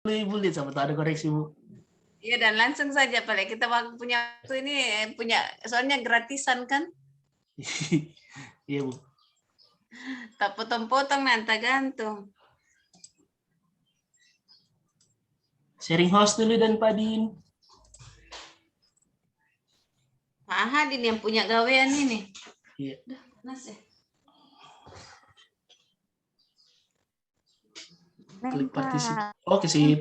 Ibu lihat sama tak ada koreksi Bu. Iya, dan langsung saja Pak. Kita punya waktu ini punya soalnya gratisan kan? Iya Bu. Tak potong-potong nanti gantung. Sharing host dulu dan Pak Din. Pak Ahadin yang punya gawean ini. Iya. Dah, panas ya. Klik partisipasi. Oke sip.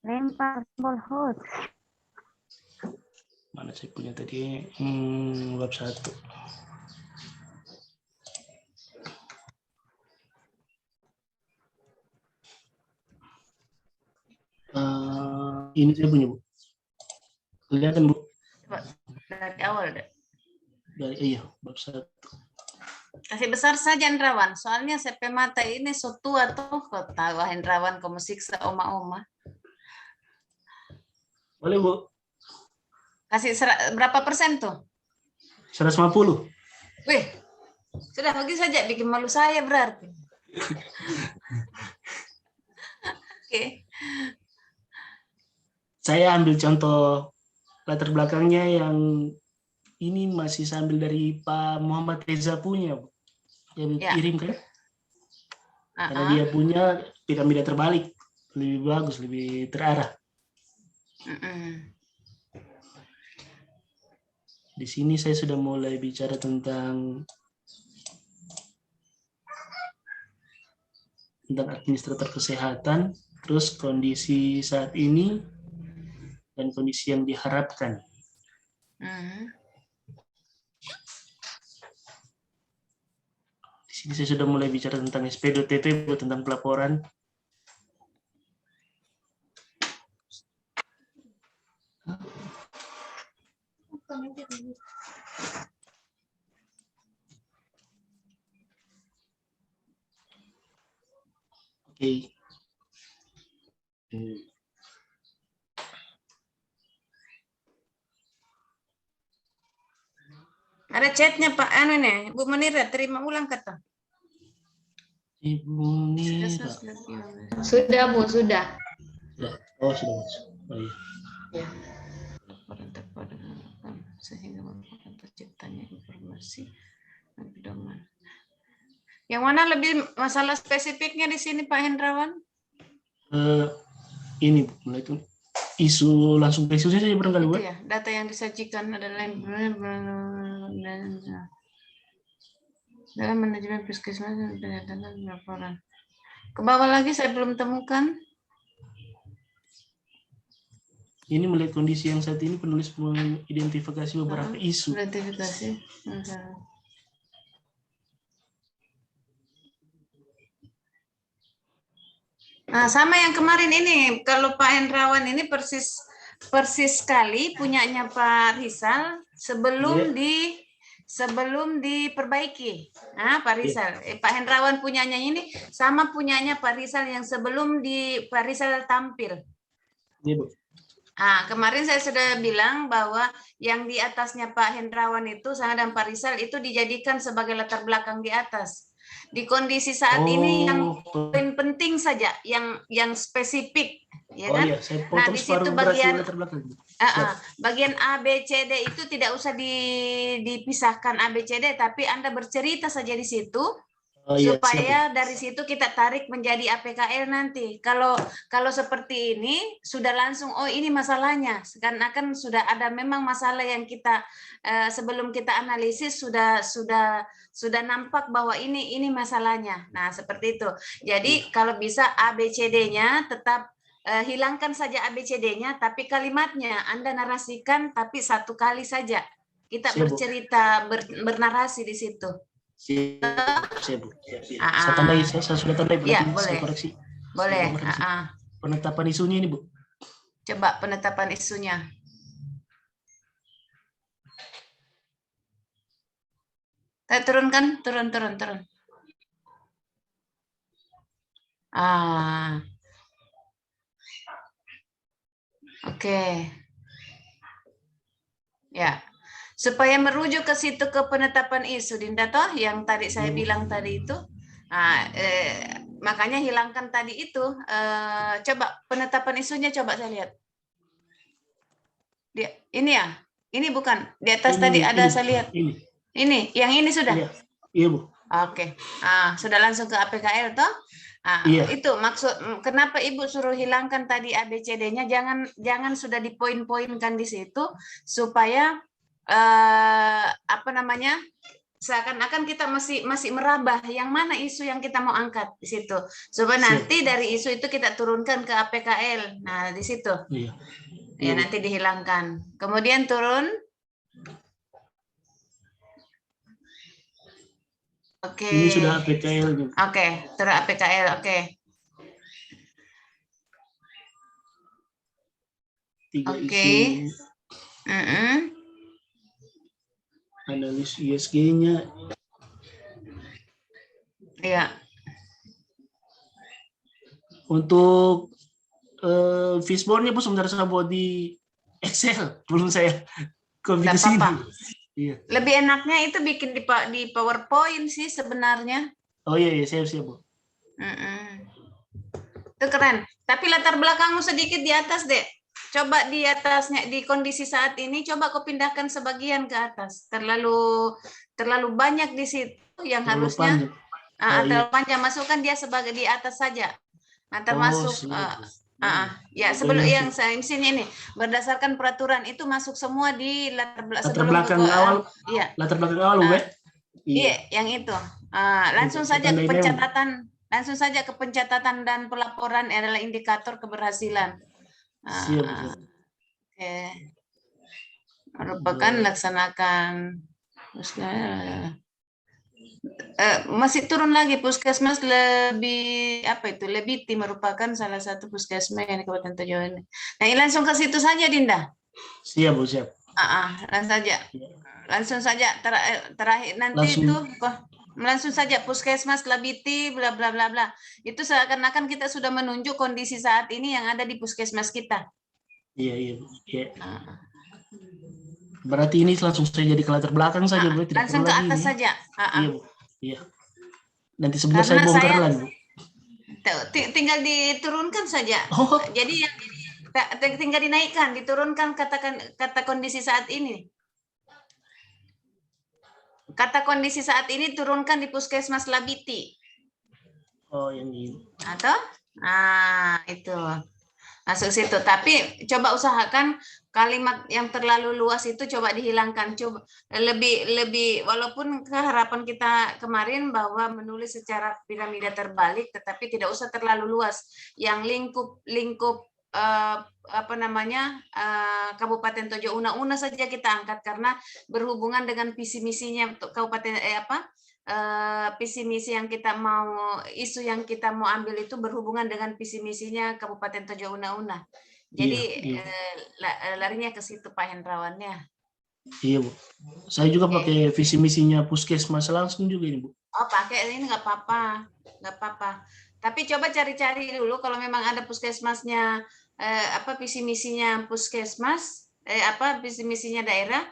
Lempar tombol host. Mana saya punya tadi? Bab 1. Ini saya punya Bu. Kelihatan Bu? Coba dari awal deh. Iya, bab 1. Kasih besar saja Hendrawan. Soalnya CP mata ini so tua tuh. Kau tahu Hendrawan kamu siksa oma-oma. Boleh Bu? Kasih berapa persen tuh? 150. Wih, sudah pergi saja bikin malu saya berarti. Oke. Saya ambil contoh latar belakangnya yang ini masih sambil dari Pak Muhammad Reza punya, Bu. Yang kirim kan? Karena dia punya piramida terbalik, lebih bagus, lebih terarah. Di sini saya sudah mulai bicara tentang administrator kesehatan, terus kondisi saat ini dan kondisi yang diharapkan. Di sini saya sudah mulai bicara tentang SP.TP tentang pelaporan. Oke. Ada chatnya Pak Anu nih, Bu Menira terima ulang kata. Ibu Munira. Sudah Bu, sudah. Oh sudah masuk. Oh iya. Ya. Sehingga merupakan terciptanya informasi pedoman. Yang mana lebih masalah spesifiknya di sini Pak Hendrawan? Ini mulai itu isu langsung ke isu saja barangkali Bu. Ya, data yang disajikan adalah dalam manajemen puskesmas dan laporan. Ke bawah lagi saya belum temukan. Ini melihat kondisi yang saat ini penulis mengidentifikasi beberapa isu. Identifikasi. Nah, sama yang kemarin ini, kalau Pak Hendrawan ini persis sekali punyanya Pak Rizal sebelum diperbaiki. Nah, Pak Rizal, Pak Hendrawan punyanya ini sama punyanya Pak Rizal yang sebelum Pak Rizal tampil. Iya, Bu. Nah, kemarin saya sudah bilang bahwa yang di atasnya Pak Hendrawan itu sama dan Pak Rizal itu dijadikan sebagai latar belakang di atas. Di kondisi saat ini yang poin penting saja, yang spesifik, ya kan? Iya, saya nah di situ bagian A, B, C, D itu tidak usah dipisahkan A, B, C, D, tapi Anda bercerita saja di situ. Supaya dari situ kita tarik menjadi APKL nanti. Kalau seperti ini sudah langsung ini masalahnya. Karena kan sudah ada memang masalah yang kita sebelum kita analisis sudah nampak bahwa ini masalahnya. Nah, seperti itu. Jadi kalau bisa ABCD-nya tetap hilangkan saja ABCD-nya, tapi kalimatnya Anda narasikan tapi satu kali saja. Kita bercerita bernarasi di situ. Siap. Saya tandai, saya sudah tandai, ya, boleh. Saya koreksi. Boleh. Penetapan isunya ini, Bu. Coba penetapan isunya. Kita turunkan, turun. Oke. Ya. Supaya merujuk ke situ ke penetapan isu, Dinda toh yang tadi saya bilang tadi itu. makanya hilangkan tadi itu. Coba penetapan isunya, coba saya lihat. Ini ya, ini bukan di atas ini, tadi ada ini, saya lihat. Ini, yang ini sudah. Iya Bu. Oke, sudah langsung ke APKL toh? Iya. Itu maksud kenapa Ibu suruh hilangkan tadi ABCD-nya, jangan sudah dipoin-poinkan di situ supaya apa namanya? Seakan-akan kita masih meraba yang mana isu yang kita mau angkat di situ. Supaya nanti dari isu itu kita turunkan ke APKL. Nah, di situ. Iya. Ya, nanti dihilangkan. Kemudian turun. Oke. Ini sudah APKL. Oke, turun APKL. Oke. Oke. Analis ISG-nya. Iya. Untuk fishbone-nya Bu sebentar saya buat di Excel, belum saya copy ke sini. Iya. Lebih enaknya itu bikin di PowerPoint sih sebenarnya. Oh iya, siap Bu. Itu keren. Tapi latar belakangmu sedikit di atas deh. Coba di atasnya, di kondisi saat ini, coba kau pindahkan sebagian ke atas. Terlalu banyak di situ yang terlalu harusnya terlalu panjang. Masukkan dia sebagai di atas saja. Nah, termasuk ya sebelum yang saya di sini ini berdasarkan peraturan itu masuk semua di latar belakang awal. Iya. Latar belakang awal, Bu. Iya, yang itu. Langsung saja ke pencatatan. Langsung saja ke pencatatan dan pelaporan adalah indikator keberhasilan. Siap. Oke. Merupakan laksanakan. Masih turun lagi, puskesmas lebih merupakan salah satu puskesmas yang di Kabupaten Tojo ini. Nah, langsung ke situ saja, Dinda. Siap, Bu, siap. Langsung saja terakhir nanti langsung saja puskesmas Labiti bla bla bla bla. Itu seakan-akan kita sudah menunjuk kondisi saat ini yang ada di puskesmas kita. Iya. Berarti ini langsung saya jadi ke latar belakang saja, Bu. Langsung ke atas saja. Iya, Bu. Iya. Nanti sebelah saya bongkar lagi, Bu. Tinggal diturunkan saja. Jadi tinggal dinaikkan, diturunkan kata kondisi saat ini. Kata kondisi saat ini turunkan di puskesmas Labiti. Oh, yang ini. Atau? Itu. Masuk situ. Tapi coba usahakan kalimat yang terlalu luas itu coba dihilangkan. Coba lebih walaupun keharapan kita kemarin bahwa menulis secara piramida terbalik, tetapi tidak usah terlalu luas. Yang lingkup Kabupaten Tojo Una saja kita angkat karena berhubungan dengan visi misinya untuk Kabupaten visi misi yang kita mau, isu yang kita mau ambil itu berhubungan dengan visi misinya Kabupaten Tojo Una. Jadi larinya ke situ Pak Hendrawannya. Iya, Bu. Saya juga pakai visi misinya puskesmas langsung juga ini, Bu. Oh, pakai ini nggak apa-apa. Tapi coba cari-cari dulu kalau memang ada puskesmasnya visi misinya puskesmas visi misinya daerah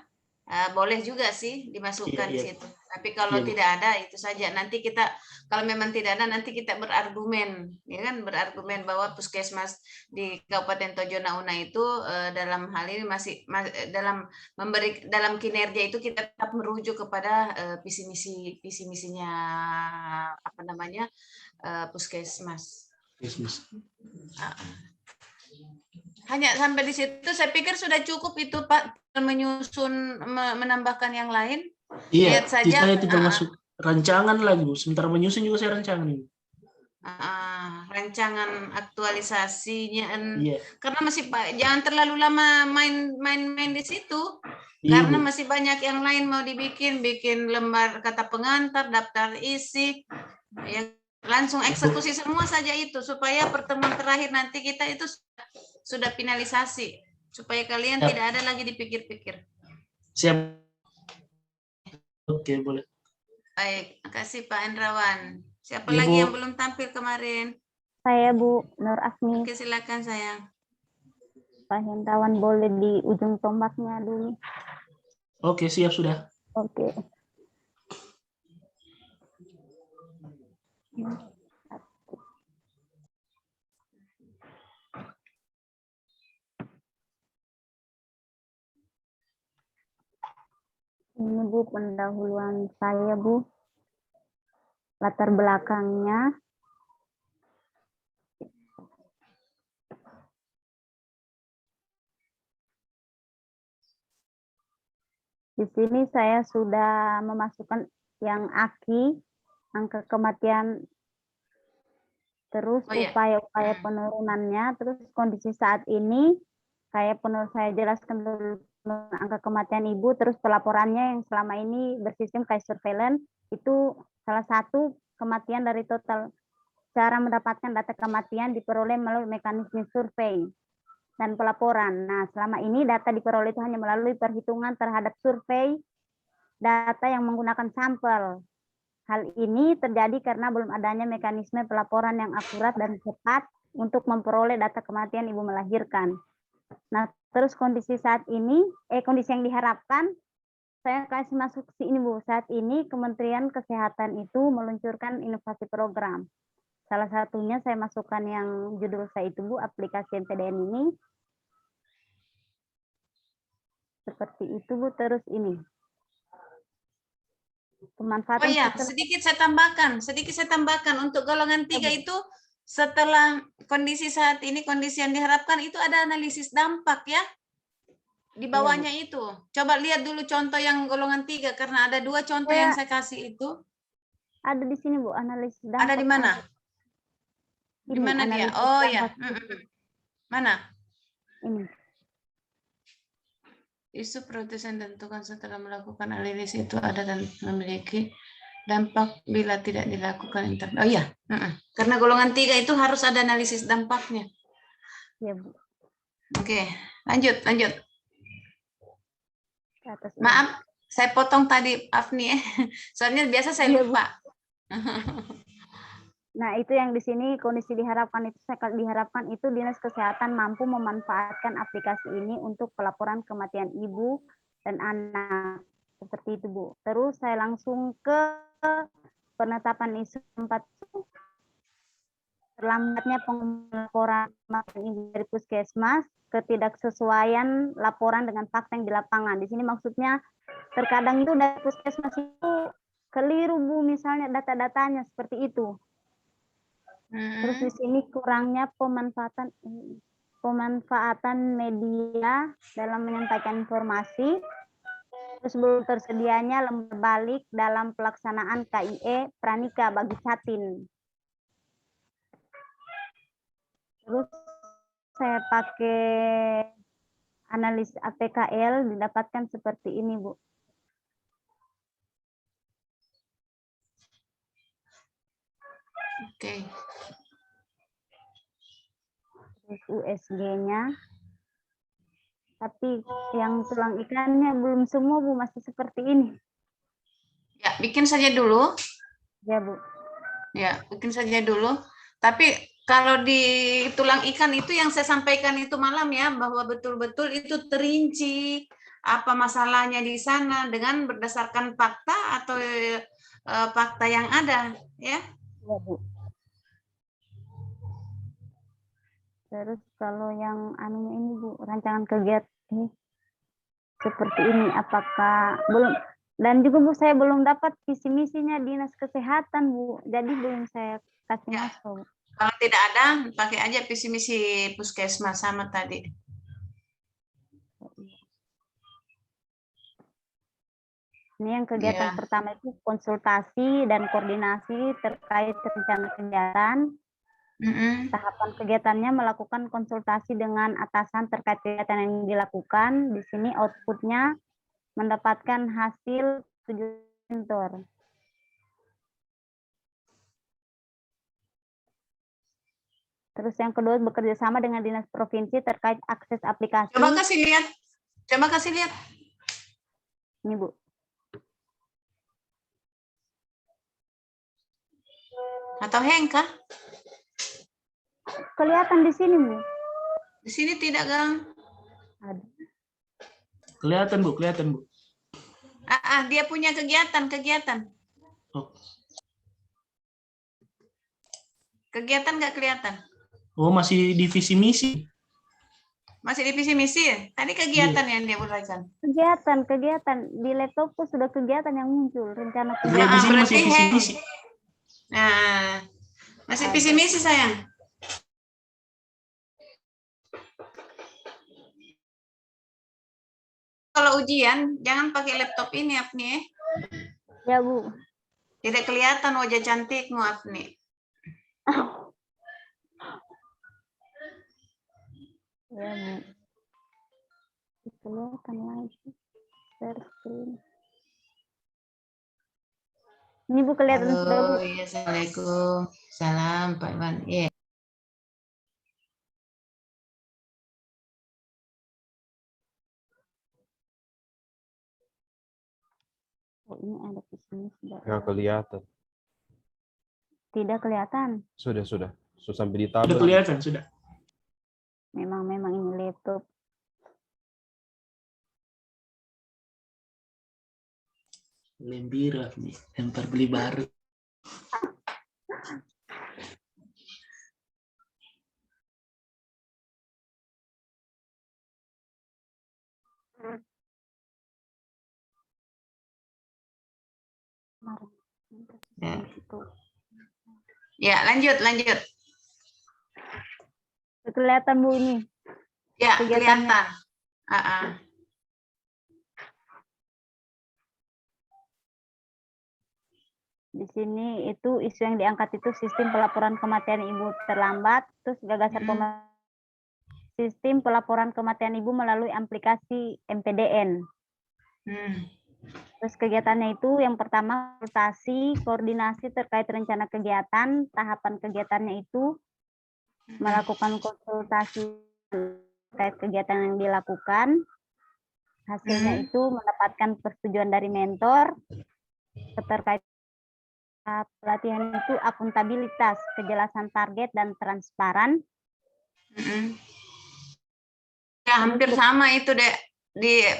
boleh juga sih dimasukkan di situ. Tapi kalau tidak ada itu saja. Nanti kita kalau memang tidak ada nanti kita berargumen, ya kan, berargumen bahwa puskesmas di Kabupaten Tojo Una itu dalam hal ini masih dalam kinerja itu kita tetap merujuk kepada visi misinya puskesmas. Hanya sampai di situ saya pikir sudah cukup itu Pak, menyusun menambahkan yang lain. Iya, lihat saja. Saya tidak masuk rancangan lagi, Bu. Sementara menyusun juga saya rancangan ini. Rancangan aktualisasinya karena masih jangan terlalu lama main di situ. Karena masih banyak yang lain mau bikin lembar kata pengantar, daftar isi, ya langsung eksekusi semua saja itu supaya pertemuan terakhir nanti kita itu sudah finalisasi supaya kalian tidak ada lagi dipikir-pikir. Siap. Oke, boleh. Baik, makasih Pak Hendrawan. Siapa lagi yang belum tampil kemarin? Saya Bu Nur Asmi. Oke, silakan sayang. Pak Hendrawan boleh di ujung tombaknya dulu. Oke, siap sudah. Oke. Ini Bu pendahuluan saya Bu. Latar belakangnya. Di sini saya sudah memasukkan yang AKI, angka kematian, terus upaya-upaya penurunannya, terus kondisi saat ini, kayak saya jelaskan dulu angka kematian ibu, terus pelaporannya yang selama ini bersistem kayak surveillance, itu salah satu kematian dari total. Cara mendapatkan data kematian diperoleh melalui mekanisme survei dan pelaporan. Nah, selama ini data diperoleh itu hanya melalui perhitungan terhadap survei data yang menggunakan sampel. Hal ini terjadi karena belum adanya mekanisme pelaporan yang akurat dan cepat untuk memperoleh data kematian ibu melahirkan. Nah, terus kondisi saat ini, kondisi yang diharapkan, saya kasih masuk ke sini Bu. Saat ini Kementerian Kesehatan itu meluncurkan inovasi program. Salah satunya saya masukkan yang judul saya itu Bu, aplikasi MPDN ini. Seperti itu Bu, terus ini. Pemanfaatan sedikit saya tambahkan untuk golongan 3 itu setelah kondisi saat ini, kondisi yang diharapkan itu ada analisis dampak ya. Di bawahnya itu. Coba lihat dulu contoh yang golongan 3 karena ada 2 contoh yang saya kasih itu. Ada di sini Bu, analisis dampak. Ada di mana? Di mana dia? Oh ya. Mana? Ini. Isu protes yang ditentukan setelah melakukan analisis itu ada dan memiliki dampak bila tidak dilakukan intervensi. Oh iya. Karena golongan 3 itu harus ada analisis dampaknya. Ya Bu. Oke, lanjut. Maaf, saya potong tadi Afni. Soalnya biasa saya lupa. Nah, itu yang di sini kondisi diharapkan itu Dinas Kesehatan mampu memanfaatkan aplikasi ini untuk pelaporan kematian ibu dan anak. Seperti itu, Bu. Terus saya langsung ke penetapan isu 4. Terlambatnya pelaporan kematian ibu dari puskesmas, ketidaksesuaian laporan dengan fakta yang di lapangan. Di sini maksudnya terkadang itu dari puskesmas itu keliru Bu, misalnya data-datanya seperti itu. Terus di sini kurangnya pemanfaatan media dalam menyampaikan informasi. Terus belum tersedianya lembar balik dalam pelaksanaan KIE Pranika bagi Catin. Terus saya pakai analis APKL didapatkan seperti ini Bu. Oke. Terus USG-nya. Tapi yang tulang ikannya belum semua Bu, masih seperti ini. Ya, bikin saja dulu. Ya Bu. Ya, bikin saja dulu. Tapi kalau di tulang ikan itu yang saya sampaikan itu malam ya, bahwa betul-betul itu terinci apa masalahnya di sana dengan berdasarkan fakta atau fakta yang ada, ya. Ya Bu. Terus kalau yang anunya ini Bu, rancangan kegiatan seperti ini, apakah belum, dan juga Bu saya belum dapat visi misinya Dinas Kesehatan Bu, jadi belum saya kasih masuk. Kalau tidak ada, pakai aja visi misi puskesmas sama tadi. Ini yang kegiatan pertama itu konsultasi dan koordinasi terkait rencana kegiatan. Tahapan kegiatannya melakukan konsultasi dengan atasan terkait kegiatan yang dilakukan. Di sini outputnya mendapatkan hasil 7 mentor. Terus yang kedua bekerja sama dengan dinas provinsi terkait akses aplikasi. Coba kasih lihat. Ini Bu. Atau Hengka? Kelihatan di sini Bu. Di sini tidak, Gang. Ada. Kelihatan Bu. Dia punya kegiatan. Oh. Kegiatan nggak kelihatan. Oh, masih di visi misi. Masih di visi misi? Tadi kegiatan yang dia uraikan. Kegiatan di laptopku sudah kegiatan yang muncul, rencana Di kegiatan. sini masih visi misi. Nah, masih visi misi sayang. Kalau ujian jangan pakai laptop ini, Apni. Ya, Bu. Tidak kelihatan wajah cantikmu, Apni. Ya, Bu. Kelihatan lagi. Share screen. Ini Bu kelihatan sudah, Bu. Iya, Assalamualaikum. Salam, Pak Iwan. Iya. Oh, ini ada di sini sudah. Nggak kelihatan. Tidak kelihatan. Sudah. Sampai di tabel. Sudah kelihatan, sudah. Memang ini laptop. Lembira nih, lempar beli baru. Ya, lanjut. Kelihatan Bu ini. Ya, kelihatan. Di sini itu isu yang diangkat itu sistem pelaporan kematian ibu terlambat, terus gagasan sistem pelaporan kematian ibu melalui aplikasi MPDN. Terus kegiatannya itu yang pertama konsultasi, koordinasi terkait rencana kegiatan, tahapan kegiatannya itu melakukan konsultasi terkait kegiatan yang dilakukan, hasilnya itu mendapatkan persetujuan dari mentor, terkait pelatihan itu akuntabilitas, kejelasan target dan transparan. Ya, hampir sama itu, Dek.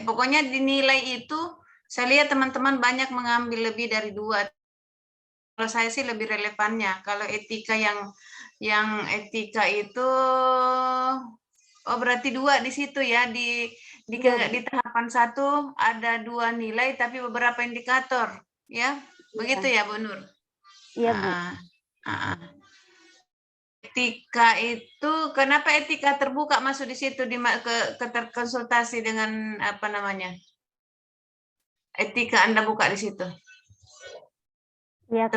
Pokoknya dinilai itu, saya lihat teman-teman banyak mengambil lebih dari 2. Kalau saya sih lebih relevannya. Kalau etika yang etika itu, berarti 2 di situ ya. Di tahapan 1 ada 2 nilai, tapi beberapa indikator, ya. Begitu ya, Bu Nur? Iya, Bu. Etika itu, kenapa etika terbuka masuk di situ ke terkonsultasi dengan apa namanya? Etika Anda buka di situ. Ya,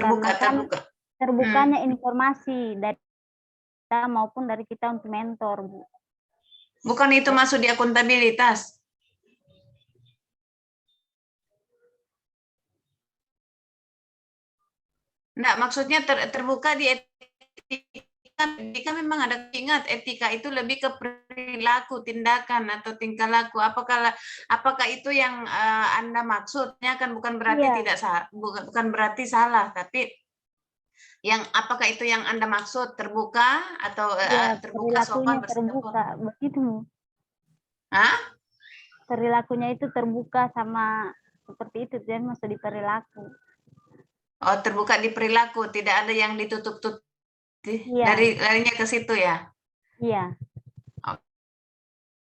terbukanya informasi dari kita maupun dari kita untuk mentor, Bu. Bukan itu masuk di akuntabilitas? Enggak, maksudnya terbuka di etika memang ada, ingat etika itu lebih ke perilaku, tindakan atau tingkah laku. Apakah itu yang Anda maksudnya? Kan bukan berarti tidak salah, bukan berarti salah, tapi yang apakah itu yang Anda maksud, terbuka atau terbuka, sopan, terbuka, begitu. Hah? Perilakunya itu terbuka sama seperti itu, dan masuk di perilaku. Oh, terbuka di perilaku, tidak ada yang ditutup-tutup. Larinya ke situ ya? Iya.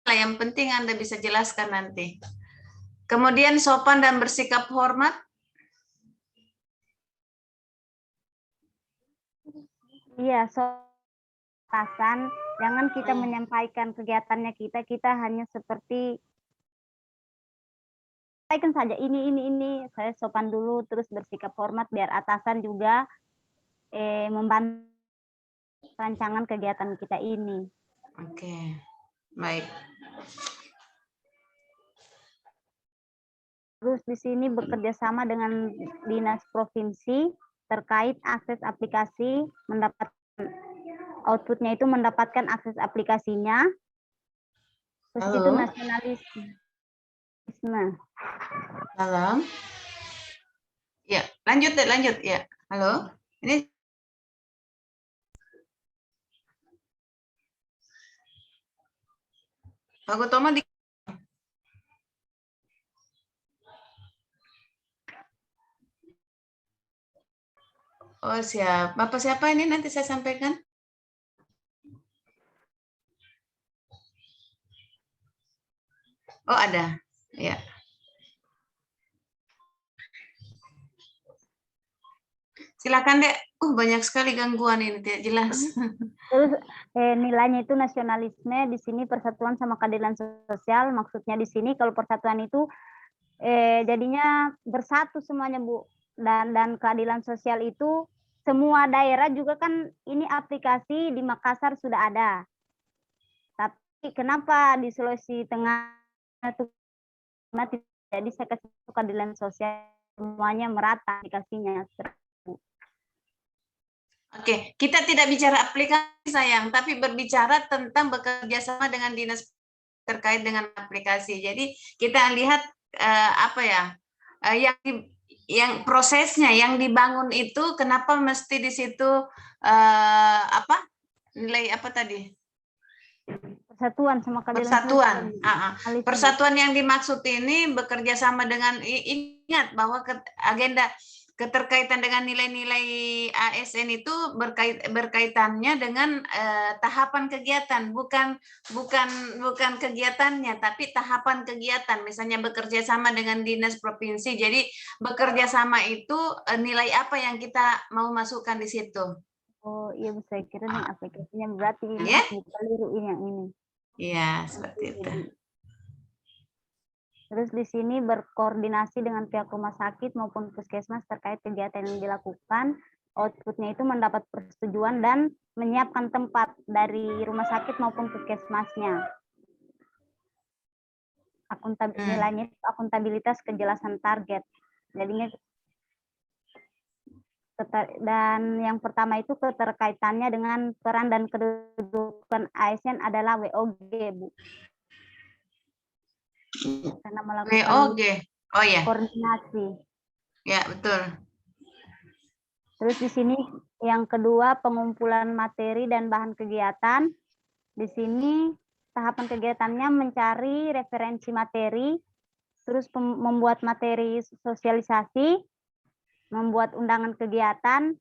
Yang penting Anda bisa jelaskan nanti. Kemudian sopan dan bersikap hormat. Iya, sopan. Jangan kita menyampaikan kegiatannya kita hanya seperti sampaikan saja ini. Saya sopan dulu, terus bersikap hormat biar atasan juga membantu rancangan kegiatan kita ini. Oke, baik. Terus di sini bekerja sama dengan dinas provinsi terkait akses aplikasi, outputnya itu mendapatkan akses aplikasinya. Terus itu nasionalisme. Salam. Ya, lanjut ya. Halo. Ini Pak Gutomo di Oh, siap. Bapak siapa ini nanti saya sampaikan? Oh, ada. Ya. Silakan, Dek. Banyak sekali gangguan ini, tidak jelas. Terus nilainya itu nasionalisme, di sini persatuan sama keadilan sosial. Maksudnya di sini kalau persatuan itu jadinya bersatu semuanya, Bu. Dan keadilan sosial itu semua daerah juga kan ini aplikasi di Makassar sudah ada. Tapi kenapa di Sulawesi Tengah itu tidak bisa kasih keadilan sosial, semuanya merata aplikasinya. Oke, kita tidak bicara aplikasi sayang, tapi berbicara tentang bekerja sama dengan dinas terkait dengan aplikasi. Jadi kita lihat yang prosesnya yang dibangun itu kenapa mesti di situ nilai apa tadi? Persatuan sama keadilan persatuan. Persatuan yang dimaksud ini bekerja sama dengan, ingat bahwa agenda keterkaitan dengan nilai-nilai ASN itu berkaitannya dengan tahapan kegiatan, bukan kegiatannya, tapi tahapan kegiatan. Misalnya bekerja sama dengan dinas provinsi. Jadi bekerja sama itu nilai apa yang kita mau masukkan di situ. Oh iya, saya kira nih aplikasinya berarti ini keliru ini yang ini. Iya, seperti itu. Terus di sini berkoordinasi dengan pihak rumah sakit maupun puskesmas terkait kegiatan yang dilakukan. Outputnya itu mendapat persetujuan dan menyiapkan tempat dari rumah sakit maupun puskesmasnya. Nilainya itu akuntabilitas kejelasan target. Jadinya dan yang pertama itu keterkaitannya dengan peran dan kedudukan ASN adalah WOG, Bu. Karena melakukan WOG. Oh ya. Koordinasi. Ya, betul. Terus di sini yang kedua pengumpulan materi dan bahan kegiatan. Di sini tahapan kegiatannya mencari referensi materi, terus membuat materi sosialisasi, membuat undangan kegiatan,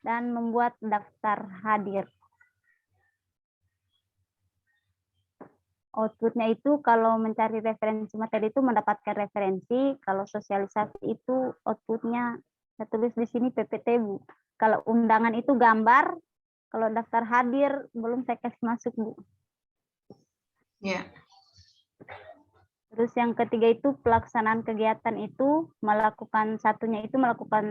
dan membuat daftar hadir. Outputnya itu kalau mencari referensi materi itu mendapatkan referensi, kalau sosialisasi itu outputnya saya tulis di sini PPT, Bu. Kalau undangan itu gambar, kalau daftar hadir belum saya kasih masuk, Bu. Ya. Terus yang ketiga itu pelaksanaan kegiatan itu satunya itu melakukan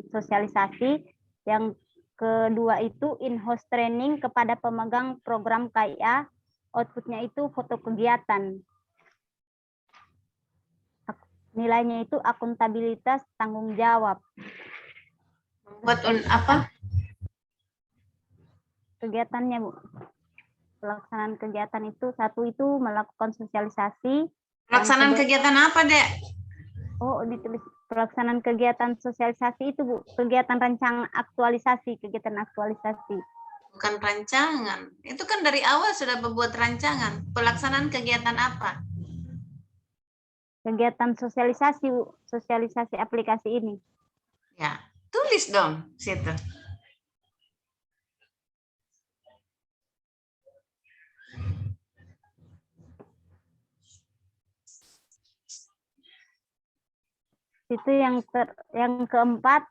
sosialisasi, yang kedua itu in-house training kepada pemegang program KIA. Outputnya itu foto kegiatan. Nilainya itu akuntabilitas tanggung jawab. Buat apa? Kegiatannya, Bu. Pelaksanaan kegiatan itu satu itu melakukan sosialisasi. Pelaksanaan kegiatan apa, Dek? Oh, ditulis pelaksanaan kegiatan sosialisasi itu, Bu. Kegiatan rancangan aktualisasi, kegiatan aktualisasi. Bukan rancangan. Itu kan dari awal sudah membuat rancangan. Pelaksanaan kegiatan apa? Kegiatan sosialisasi, Bu. Sosialisasi aplikasi ini. Ya, tulis dong situ. Itu yang keempat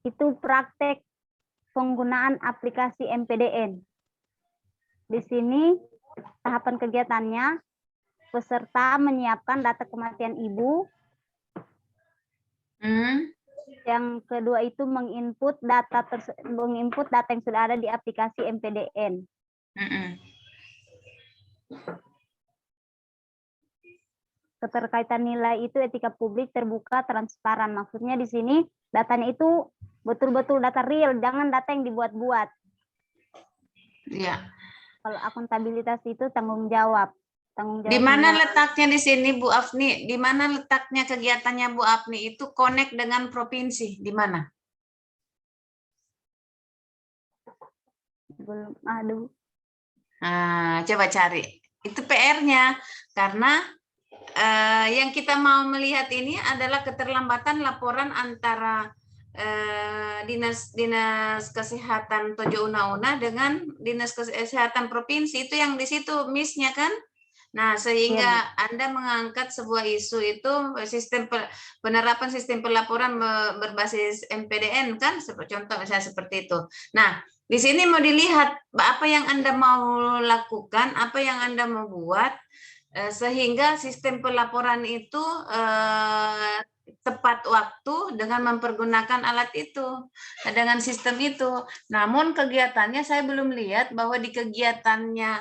itu praktek penggunaan aplikasi MPDN. Di sini tahapan kegiatannya peserta menyiapkan data kematian ibu. Yang kedua itu menginput data yang sudah ada di aplikasi MPDN. Keterkaitan nilai itu etika publik, terbuka, transparan. Maksudnya di sini datanya itu betul-betul data real, jangan data yang dibuat-buat. Iya. Kalau akuntabilitas itu tanggung jawab. Di mana letaknya di sini, Bu Afni? Di mana letaknya kegiatannya Bu Afni itu connect dengan provinsi? Di mana? Belum, aduh. Nah, coba cari. Itu PR-nya. Karena yang kita mau melihat ini adalah keterlambatan laporan antara dinas kesehatan Tojo Una-Una dengan dinas kesehatan provinsi. Itu yang di situ miss-nya kan. Nah, sehingga Anda mengangkat sebuah isu itu penerapan sistem pelaporan berbasis MPDN kan, contoh misalnya seperti itu. Nah, di sini mau dilihat apa yang Anda mau lakukan, apa yang Anda mau buat, sehingga sistem pelaporan itu tepat waktu dengan mempergunakan alat itu, dengan sistem itu. Namun kegiatannya saya belum lihat bahwa di kegiatannya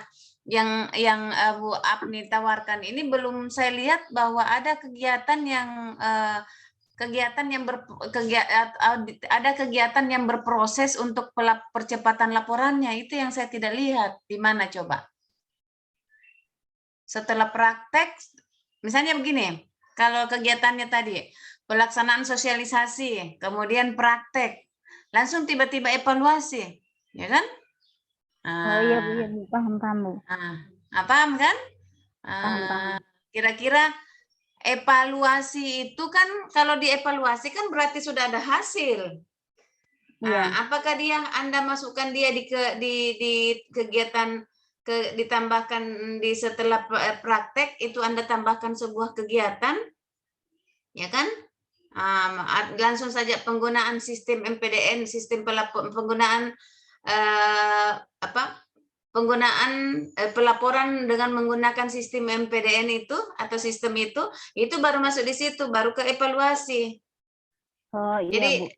yang Bu Apni tawarkan ini belum saya lihat bahwa ada kegiatan yang ada kegiatan yang berproses untuk percepatan laporannya. Itu yang saya tidak lihat. Di mana coba? Setelah praktek, misalnya begini, kalau kegiatannya tadi pelaksanaan sosialisasi, kemudian praktek, langsung tiba-tiba evaluasi, ya kan? Oh iya Bu, ya, Bu. Paham Bu. Paham kan? Kira-kira evaluasi itu kan, kalau dievaluasi kan berarti sudah ada hasil. Apakah Anda masukkan dia di kegiatan ditambahkan di setelah praktek itu Anda tambahkan sebuah kegiatan, ya kan? Langsung saja penggunaan sistem MPDN, sistem penggunaan penggunaan pelaporan dengan menggunakan sistem MPDN itu atau sistem itu baru masuk di situ, baru ke evaluasi. Oh iya, jadi Bu.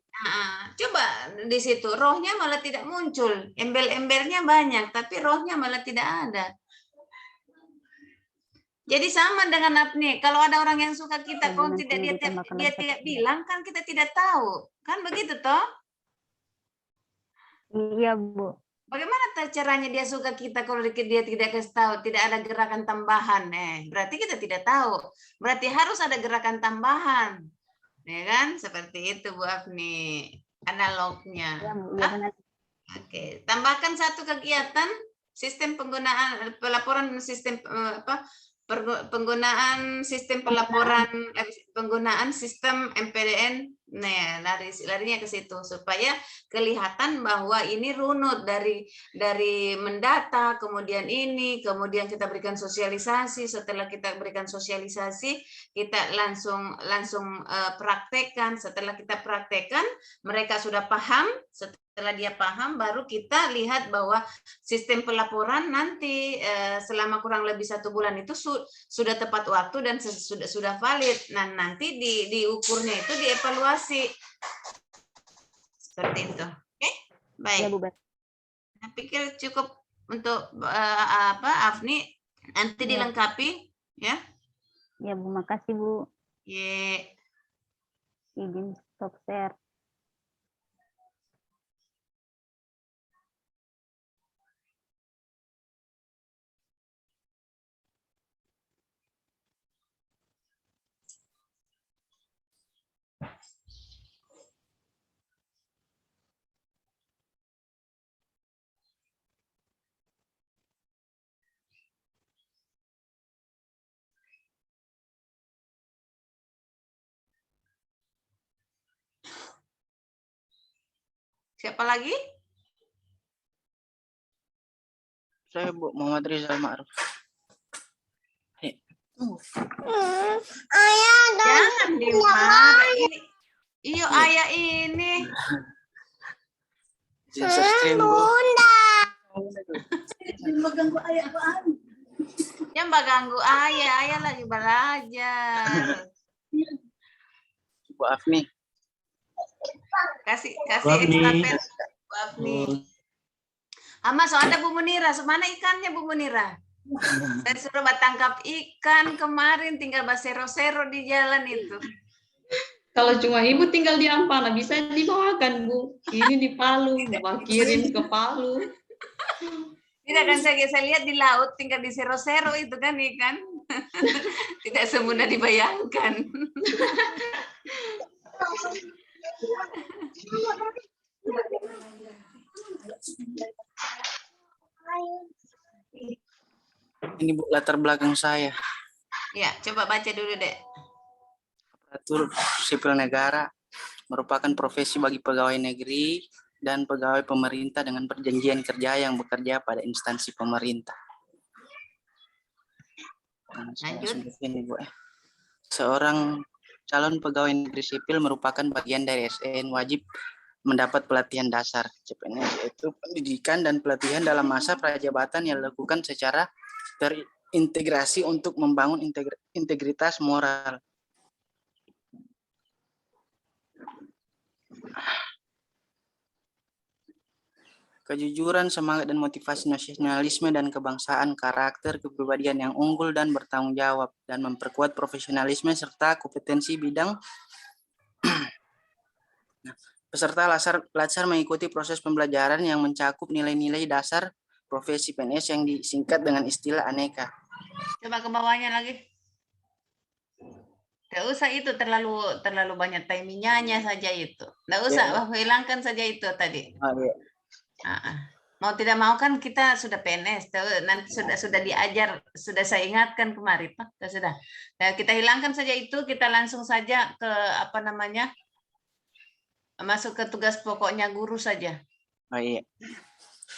Coba di situ rohnya malah tidak muncul, embel-embelnya banyak tapi rohnya malah tidak ada. Jadi sama dengan Apni, kalau ada orang yang suka kita, kalau tidak dia tidak bilang kan kita tidak tahu, kan begitu toh? Iya Bu. Bagaimana caranya dia suka kita kalau dia tidak kasih tahu, tidak ada gerakan tambahan? Berarti kita tidak tahu. Berarti harus ada gerakan tambahan. Ya kan? Seperti itu Bu Apni analognya. Ya, Oke, tambahkan satu kegiatan sistem penggunaan pelaporan sistem penggunaan sistem pelaporan penggunaan sistem MPDN. Nah, larinya ke situ supaya kelihatan bahwa ini runut dari mendata, kemudian kemudian kita berikan sosialisasi, setelah kita berikan sosialisasi kita langsung praktekkan, setelah kita praktekkan mereka sudah paham, setelah dia paham baru kita lihat bahwa sistem pelaporan nanti selama kurang lebih 1 bulan itu sudah tepat waktu dan sudah valid. Nah, nanti diukurnya itu dievaluasi. Seperti itu. Oke? Baik. Ya, Bu. Saya pikir cukup untuk Afni, nanti dilengkapi ya. Ya, Bu, makasih Bu. Izin stop share. Siapa lagi? Saya Bu Muhammad Rizal Ma'ruf. Ayah, jangan dimarah ini. Iyo ayah ini. Mengganggu ayah apaan? Yang mengganggu ayah lagi belajar. Bu Afni. Kasih estafet Bu Afni. Mas, ada Bu Munira. Mana ikannya Bu Munira? Saya suruh tangkap ikan kemarin, tinggal basero-sero di jalan itu. Kalau cuma ibu tinggal di Ampana bisa dibawakan Bu. Ini di Palu, mau kirim ke Palu. Tidak kan saya lihat di laut tinggal di sero-sero itu kan ikan. Tidak semudah dibayangkan. Ini Bu latar belakang saya. Ya, coba baca dulu deh. Aparatur sipil negara merupakan profesi bagi pegawai negeri dan pegawai pemerintah dengan perjanjian kerja yang bekerja pada instansi pemerintah. Lanjut. Ini, Bu. Seorang calon pegawai negeri sipil merupakan bagian dari SN wajib mendapat pelatihan dasar CPNS, yaitu pendidikan dan pelatihan dalam masa prajabatan yang dilakukan secara terintegrasi untuk membangun integritas moral. Kejujuran, semangat, dan motivasi nasionalisme dan kebangsaan, karakter kepribadian yang unggul dan bertanggung jawab, dan memperkuat profesionalisme serta kompetensi bidang. Peserta belajar mengikuti proses pembelajaran yang mencakup nilai-nilai dasar profesi PNS yang disingkat dengan istilah aneka. Coba ke bawahnya lagi. Tidak usah itu terlalu banyak timingnya saja itu. Tidak usah, hilangkan saja itu tadi. Oh, iya. Mau tidak mau kan kita sudah PNS, nanti sudah diajar, sudah saya ingatkan kemarin, Pak. Sudah. Nah, kita hilangkan saja itu, kita langsung saja ke apa namanya? Masuk ke tugas pokoknya guru saja. Oh iya.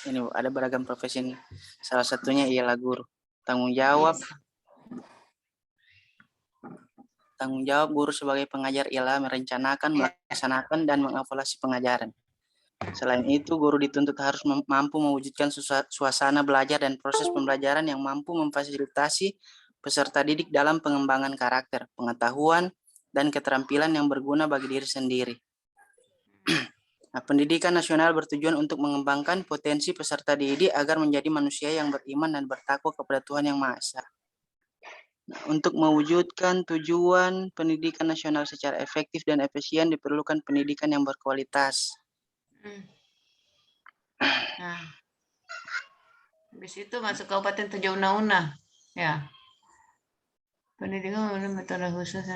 Ini Bu, ada beragam profesi ini. Salah satunya ialah guru. Tanggung jawab guru sebagai pengajar ialah merencanakan, melaksanakan, dan mengevaluasi pengajaran. Selain itu, guru dituntut harus mampu mewujudkan suasana belajar dan proses pembelajaran yang mampu memfasilitasi peserta didik dalam pengembangan karakter, pengetahuan, dan keterampilan yang berguna bagi diri sendiri. Nah, pendidikan nasional bertujuan untuk mengembangkan potensi peserta didik agar menjadi manusia yang beriman dan bertakwa kepada Tuhan Yang Maha Esa. Nah, untuk mewujudkan tujuan pendidikan nasional secara efektif dan efisien diperlukan pendidikan yang berkualitas. Nah, habis itu masuk Kabupaten Tojo Una-Una, ya. Pendidikan metode khusus.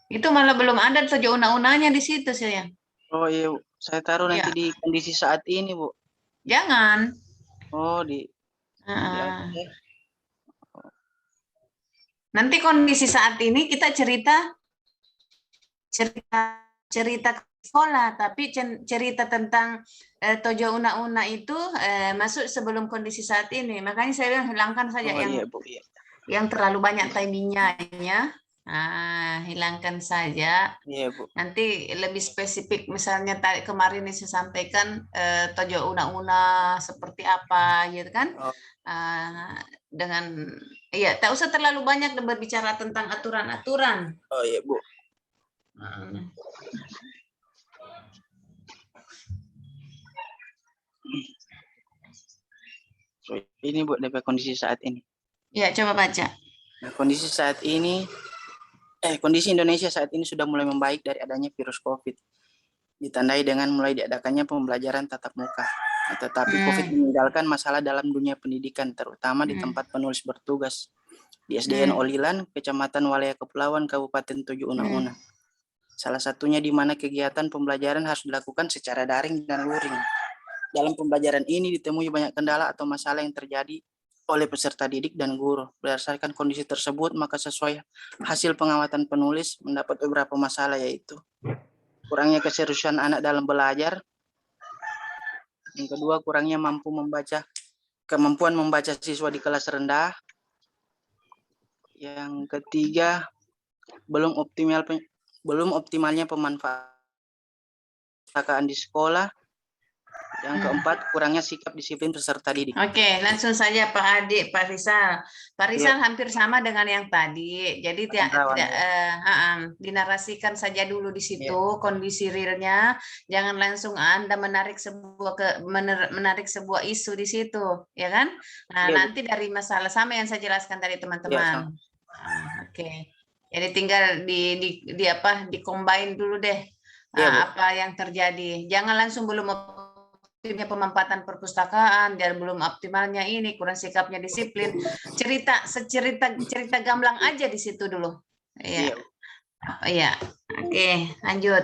Itu malah belum ada Tojo Una-Unanya di situ saya. Oh iya, Bu. Saya taruh nanti di kondisi saat ini, Bu. Jangan. Oh, nanti kondisi saat ini kita cerita sekolah, tapi cerita tentang Tojo Una-Una itu masuk sebelum kondisi saat ini. Makanya saya bilang hilangkan saja yang terlalu banyak timingnya. Hilangkan saja. Iya, Bu. Nanti lebih spesifik, misalnya kemarin ini saya sampaikan Tojo Una-Una seperti apa, gitu kan? Dengan tak usah terlalu banyak berbicara tentang aturan-aturan. Oh iya, Bu. So, ini Bu, DP kondisi saat ini. Ya, coba baca. Nah, kondisi saat ini, kondisi Indonesia saat ini sudah mulai membaik dari adanya virus COVID. Ditandai dengan mulai diadakannya pembelajaran tatap muka. Nah, tetapi COVID meninggalkan masalah dalam dunia pendidikan, terutama di tempat penulis bertugas. Di SDN Olilan, Kecamatan Walaya Kepulauan, Kabupaten Tojo Una-Una. Salah satunya di mana kegiatan pembelajaran harus dilakukan secara daring dan luring. Dalam pembelajaran ini ditemui banyak kendala atau masalah yang terjadi oleh peserta didik dan guru. Berdasarkan kondisi tersebut, maka sesuai hasil pengamatan penulis mendapat beberapa masalah, yaitu kurangnya keseriusan anak dalam belajar. Yang kedua, kurangnya kemampuan membaca siswa di kelas rendah. Yang ketiga, belum optimalnya pemanfaatan di sekolah. Yang keempat, kurangnya sikap disiplin peserta didik. Oke, langsung saja Pak Adi, Pak Rizal. Pak Rizal hampir sama dengan yang tadi. Jadi tidak dinarasikan saja dulu di situ kondisi realnya. Jangan langsung Anda menarik sebuah isu di situ, ya kan? Nah, nanti dari masalah sama yang saya jelaskan tadi teman-teman. Oke. Jadi tinggal di combine dulu deh apa yang terjadi. Jangan langsung belum optimalnya pemanfaatan perpustakaan, dan belum optimalnya ini, kurang sikapnya disiplin. Cerita gamblang aja di situ dulu. Iya. Iya. Oke, lanjut.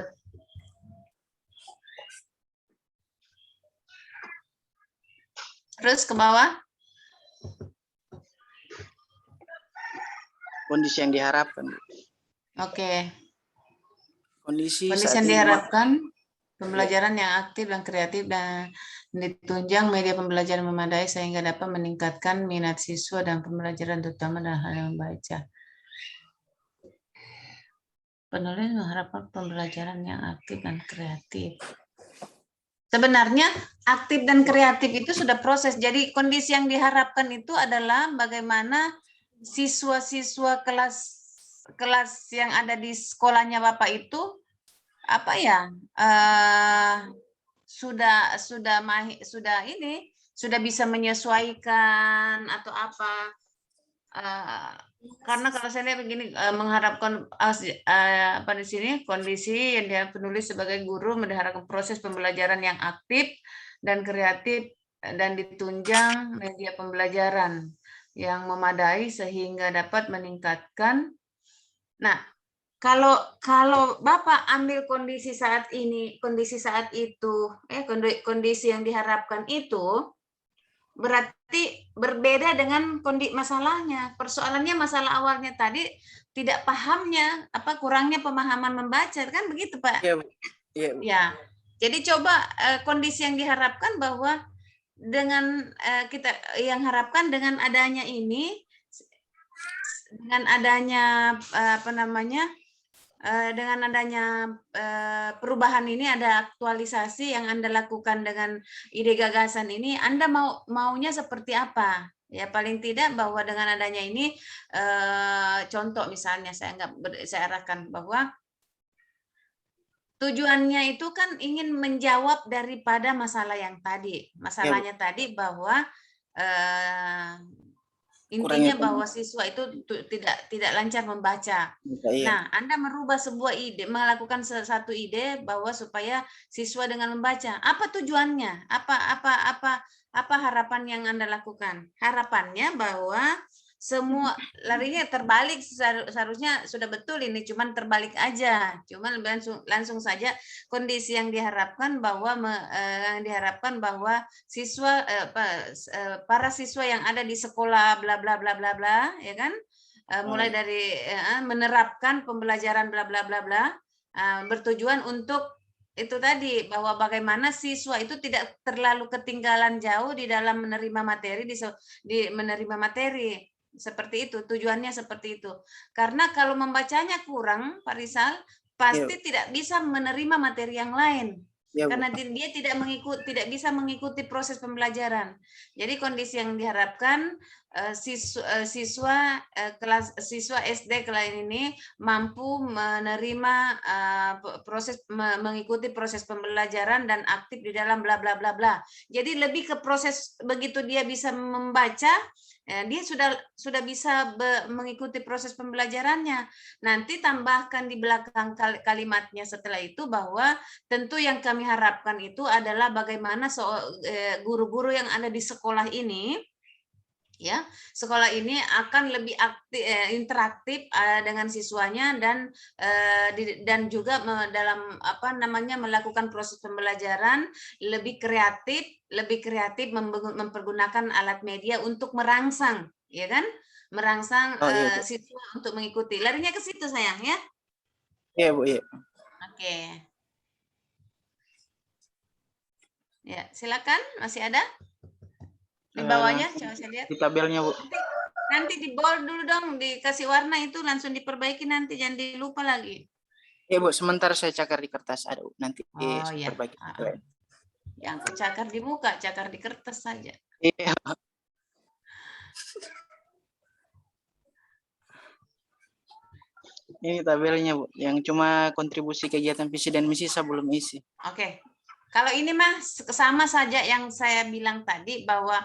Terus ke bawah. Kondisi yang diharapkan. Oke. Kondisi yang diharapkan, pembelajaran yang aktif dan kreatif, dan Ditunjang media pembelajaran memadai sehingga dapat meningkatkan minat siswa dan pembelajaran terutama dalam hal yang membaca. Penulis mengharapkan pembelajaran yang aktif dan kreatif. Sebenarnya aktif dan kreatif itu sudah proses. Jadi kondisi yang diharapkan itu adalah bagaimana siswa-siswa kelas yang ada di sekolahnya Bapak itu apa ya sudah bisa menyesuaikan atau apa. Karena kalau saya lihat begini, mengharapkan apa di sini kondisi yang dia penulis sebagai guru mengharapkan proses pembelajaran yang aktif dan kreatif dan ditunjang media pembelajaran yang memadai sehingga dapat meningkatkan. Nah, kalau Bapak ambil kondisi saat ini, kondisi saat itu, kondisi yang diharapkan itu berarti berbeda dengan kondisi masalahnya. Persoalannya masalah awalnya tadi tidak pahamnya, kurangnya pemahaman membaca, kan begitu Pak? Iya, iya. Ya. Jadi coba kondisi yang diharapkan bahwa dengan kita yang harapkan dengan adanya ini, dengan adanya dengan adanya perubahan ini, ada aktualisasi yang Anda lakukan dengan ide gagasan ini, Anda maunya seperti apa? Ya paling tidak bahwa dengan adanya ini, contoh misalnya saya arahkan bahwa tujuannya itu kan ingin menjawab daripada masalah yang tadi. Masalahnya tadi bahwa intinya bahwa siswa itu tidak lancar membaca. Nah, Anda merubah sebuah ide, melakukan satu ide bahwa supaya siswa dengan membaca. Apa tujuannya? Apa harapan yang Anda lakukan? Harapannya bahwa semua larinya terbalik, seharusnya sudah betul ini, cuman terbalik aja, cuman langsung saja kondisi yang diharapkan bahwa siswa para siswa yang ada di sekolah bla bla bla bla bla, ya kan, mulai dari menerapkan pembelajaran bla bla bla bla, bertujuan untuk itu tadi, bahwa bagaimana siswa itu tidak terlalu ketinggalan jauh di dalam menerima materi, di menerima materi. Seperti itu, tujuannya seperti itu. Karena kalau membacanya kurang, Pak Rizal, pasti tidak bisa menerima materi yang lain. Karena dia tidak bisa mengikuti proses pembelajaran. Jadi kondisi yang diharapkan siswa SD kelas ini mampu menerima mengikuti proses pembelajaran dan aktif di dalam bla bla bla bla. Jadi lebih ke proses, begitu dia bisa membaca, dia sudah bisa mengikuti proses pembelajarannya. Nanti tambahkan di belakang kalimatnya setelah itu bahwa tentu yang kami harapkan itu adalah bagaimana guru-guru yang ada di sekolah ini, ya, sekolah ini akan lebih aktif, interaktif dengan siswanya, dan juga dalam melakukan proses pembelajaran lebih kreatif mempergunakan alat media untuk merangsang, ya kan, merangsang siswa untuk mengikuti. Larinya ke situ sayang, ya. Iya Bu, iya. Oke. Ya, silakan, masih ada? Di bawahnya, coba saya lihat. Di tabelnya, Bu. Nanti di bold dulu dong, dikasih warna itu, langsung diperbaiki nanti, jangan dilupa lagi. Ya Bu, sebentar saya cakar di kertas. Aduh, nanti diperbaiki. Yang cakar di muka, cakar di kertas saja. Iya. Ini tabelnya Bu, yang cuma kontribusi kegiatan visi dan misi saya belum isi. Oke. Kalau ini mah sama saja yang saya bilang tadi, bahwa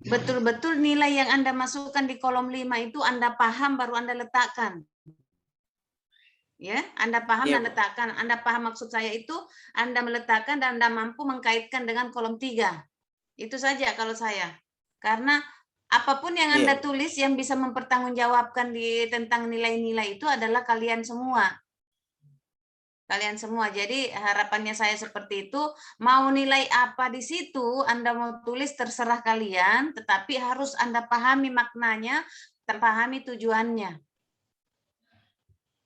betul-betul nilai yang Anda masukkan di kolom 5 itu Anda paham baru Anda letakkan. Ya, Anda paham dan letakkan. Anda paham maksud saya itu, Anda meletakkan dan Anda mampu mengkaitkan dengan kolom 3. Itu saja kalau saya. Karena apapun yang Anda tulis yang bisa mempertanggungjawabkan tentang nilai-nilai itu adalah kalian semua. Kalian semua. Jadi harapannya saya seperti itu, mau nilai apa di situ, Anda mau tulis terserah kalian, tetapi harus Anda pahami maknanya, pahami tujuannya.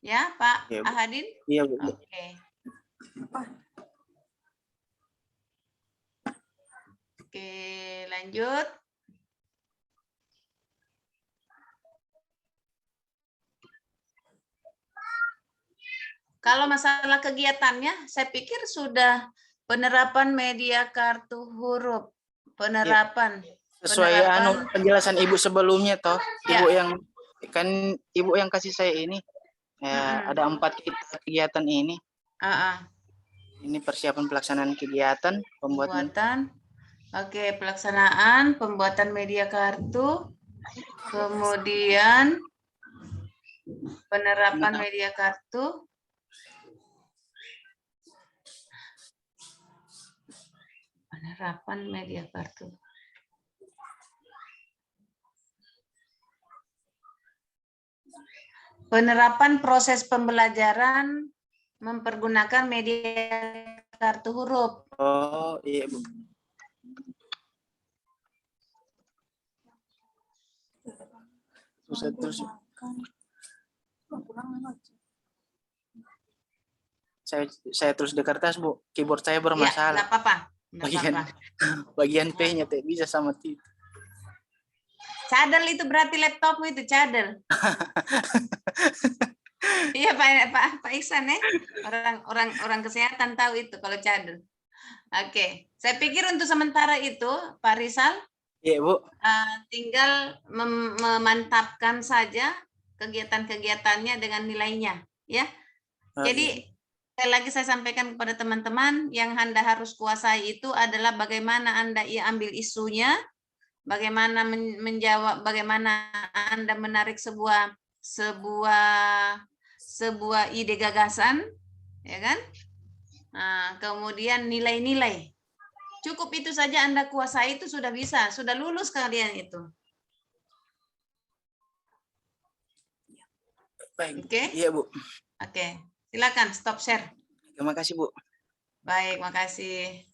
Ya, Pak Ahadin? Iya, Bu. Oke. Oke, lanjut. Kalau masalah kegiatannya, saya pikir sudah penerapan media kartu huruf, penerapan. Sesuai penjelasan Ibu sebelumnya toh, Ya. Ibu yang kasih saya ini ada 4 kegiatan ini. Ini persiapan pelaksanaan kegiatan, pembuatan. Oke, pelaksanaan, pembuatan media kartu, kemudian penerapan media kartu. Penerapan media kartu. Penerapan proses pembelajaran mempergunakan media kartu huruf. Oh, iya, Bu. Terus. Saya terus di kertas, Bu. Keyboard saya bermasalah. Ya, nggak apa-apa. Bagian P-nya tidak bisa sama T. Cadel itu berarti laptopmu itu cadel. Iya Pak Iksan ya. Orang kesehatan tahu itu kalau cadel. Oke, saya pikir untuk sementara itu Pak Rizal. Iya, Bu. Tinggal memantapkan saja kegiatan-kegiatannya dengan nilainya, ya. Jadi sekali lagi saya sampaikan kepada teman-teman yang Anda harus kuasai itu adalah bagaimana Anda ambil isunya, bagaimana menjawab, bagaimana Anda menarik sebuah ide gagasan, ya kan? Nah, kemudian nilai-nilai. Cukup itu saja Anda kuasai itu sudah bisa, sudah lulus kalian itu. Baik. Oke? Iya, Bu. Oke. Silakan stop share. Terima kasih, Bu. Baik, makasih.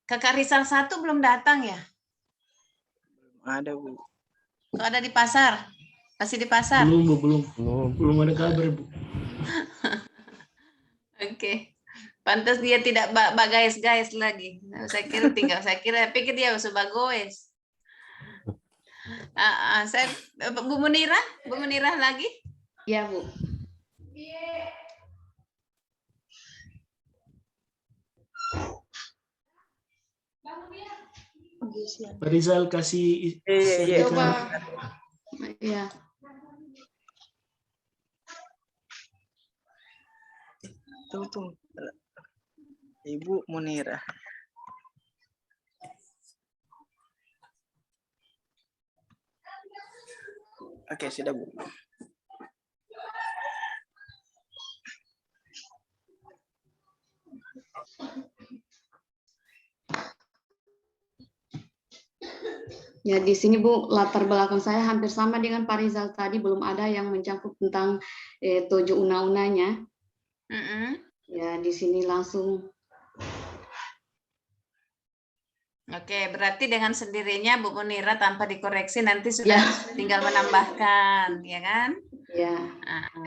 Kakak Rizal 1 belum datang ya? Ada, Bu. Kok ada di pasar? Masih di pasar? Belum, Bu, belum ada kabar, Bu. Oke. Pantas dia tidak bagais-gais lagi. Saya pikir dia sudah goes. Bu Munirah lagi? Ya, Bu. Pak Rizal kasih Coba. Ya. Tuh. Ibu Munirah. Oke, sudah, Bu. Ya, di sini Bu, latar belakang saya hampir sama dengan Pak Rizal tadi, belum ada yang mencangkup tentang 7 undang-undangnya. Ya, di sini langsung. Oke, berarti dengan sendirinya Bu Munirah tanpa dikoreksi nanti sudah tinggal menambahkan, ya kan? Ya.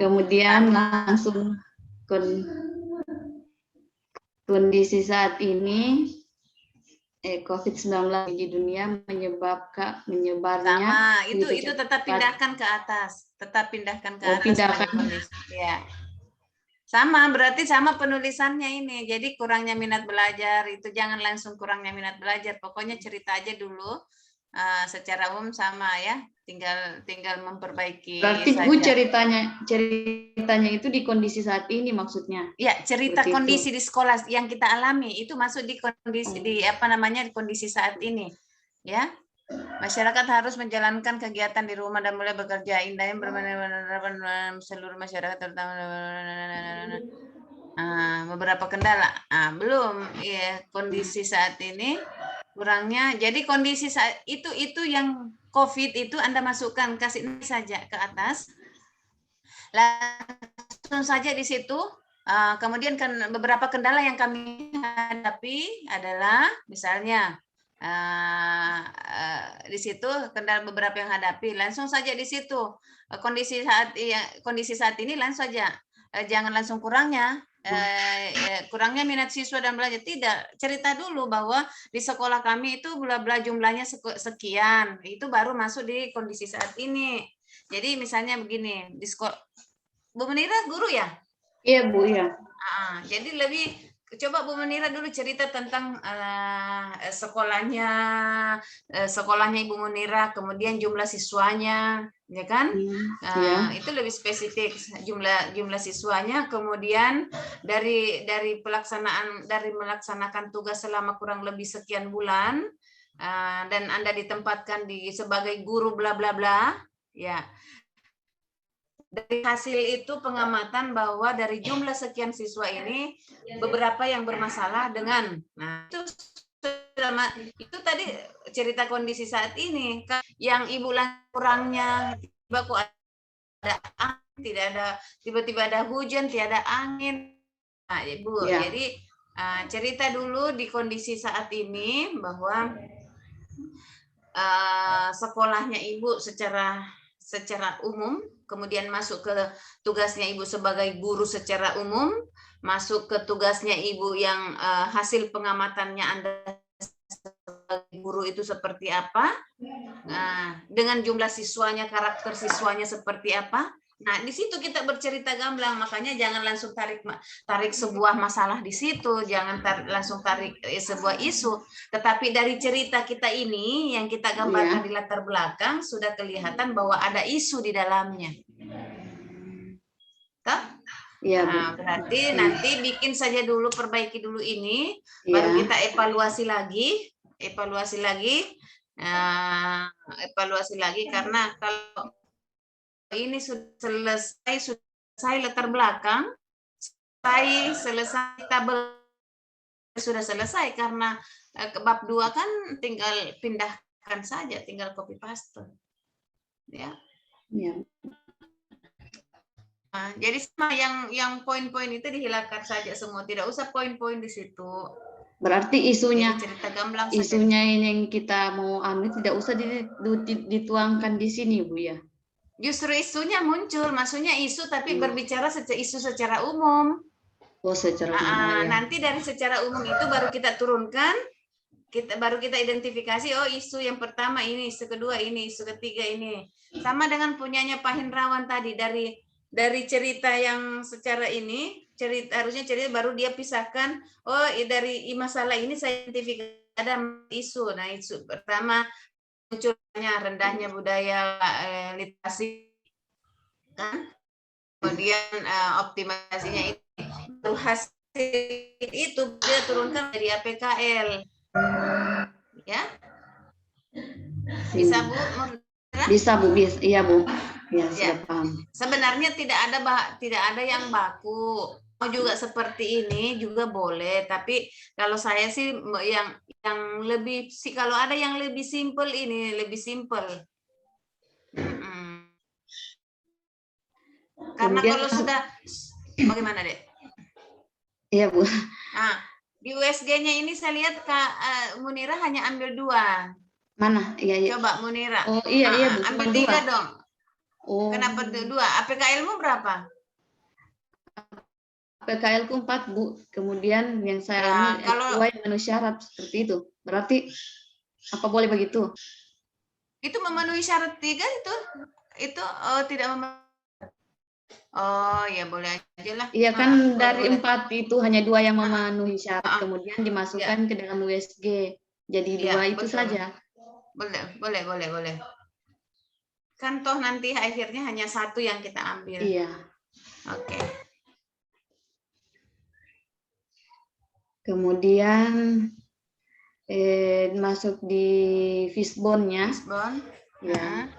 Kemudian langsung kondisi saat ini COVID-19 di dunia menyebarnya. Sama, itu tetap pindahkan ke atas, Pindahkan. Ya. Sama, berarti sama penulisannya ini. Jadi kurangnya minat belajar itu jangan langsung kurangnya minat belajar. Pokoknya cerita aja dulu. Secara umum sama ya. Tinggal memperbaiki. Berarti saja. Bu ceritanya itu di kondisi saat ini maksudnya. Ya, cerita kondisi di sekolah yang kita alami itu masuk di kondisi di kondisi saat ini. Ya. Masyarakat harus menjalankan kegiatan di rumah dan mulai bekerja. Indahnya bermanfaat seluruh masyarakat terutama beberapa kendala. Belum ya kondisi saat ini kurangnya. Jadi kondisi saat itu yang COVID itu Anda masukkan kasih saja ke atas. Langsung saja di situ. Kemudian kan beberapa kendala yang kami hadapi adalah misalnya di situ kendala beberapa yang hadapi langsung saja di situ kondisi saat ini langsung saja jangan langsung kurangnya minat siswa dan belajar. Tidak, cerita dulu bahwa di sekolah kami itu bla-bla jumlahnya sekian, itu baru masuk di kondisi saat ini. Jadi misalnya begini, di sekolah, Bu Menira guru ya? Iya Bu, ya. Jadi lebih coba Bu Menira dulu cerita tentang sekolahnya Ibu Menira, kemudian jumlah siswanya, ya kan? Itu lebih spesifik jumlah siswanya, kemudian dari melaksanakan tugas selama kurang lebih sekian bulan, dan Anda ditempatkan sebagai guru bla bla bla, ya. Dari hasil itu pengamatan bahwa dari jumlah sekian siswa ini beberapa yang bermasalah dengan, nah itu tadi cerita kondisi saat ini, yang Ibu kurangnya tiba-tiba ada hujan, tiada angin, nah Ibu, jadi cerita dulu di kondisi saat ini bahwa sekolahnya Ibu secara umum, kemudian masuk ke tugasnya Ibu sebagai guru secara umum, masuk ke tugasnya Ibu yang hasil pengamatannya Anda sebagai guru itu seperti apa, dengan jumlah siswanya, karakter siswanya seperti apa. Nah, di situ kita bercerita gamblang, makanya jangan langsung tarik sebuah masalah di situ, jangan langsung tarik sebuah isu, tetapi dari cerita kita ini yang kita gambarkan di latar belakang sudah kelihatan bahwa ada isu di dalamnya. Nah, berarti nanti bikin saja dulu, perbaiki dulu ini, baru kita evaluasi lagi, karena kalau ini sudah selesai latar belakang, selesai tabel sudah selesai, karena bab 2 kan tinggal pindahkan saja, tinggal copy paste. Ya. Nah, jadi sama yang poin-poin itu dihilangkan saja semua, tidak usah poin-poin di situ. Berarti isunya saja. Ini yang kita mau ambil tidak usah dituangkan di sini, Bu ya. Justru isunya muncul, maksudnya isu tapi berbicara isu secara umum. Secara umum. Nanti dari secara umum itu baru kita turunkan, baru kita identifikasi, oh isu yang pertama ini, isu kedua ini, isu ketiga ini. Sama dengan punyanya Pak Hendrawan tadi, dari cerita yang secara ini, harusnya cerita baru dia pisahkan, oh dari masalah ini saya identifikasi ada isu. Nah, isu pertama munculnya rendahnya budaya literasi, kan? Kemudian optimasinya itu, hasil itu dia turunkan dari APKL, ya? Bisa Bu? Bisa Bu, iya Bu. Ya, siap paham. Sebenarnya tidak ada yang baku. Mau juga seperti ini juga boleh, tapi kalau saya sih yang lebih sih, kalau ada yang lebih simpel, ini lebih simpel. Karena kalau sudah bagaimana, Dek? Iya, Bu. Nah, di USG-nya ini saya lihat Kak Munira hanya ambil 2. Mana? Iya. Coba Munira. Oh, iya, Bu. Ambil 3 dong. Oh. Kenapa 2? APKL-mu berapa? APKL-ku 4, Bu. Kemudian yang saya kalau yang memenuhi syarat seperti itu. Berarti apa boleh begitu? Itu memenuhi syarat 3 itu tidak memenuhi. Oh, ya boleh aja lah. Iya kan, dari 4 itu hanya 2 yang memenuhi syarat, kemudian dimasukkan ke dalam USG. Jadi 2 itu betul. Saja. Boleh. Kan toh nanti akhirnya hanya 1 yang kita ambil. Iya. Oke. Kemudian masuk di Fishbone-nya. Fishbone. Ya.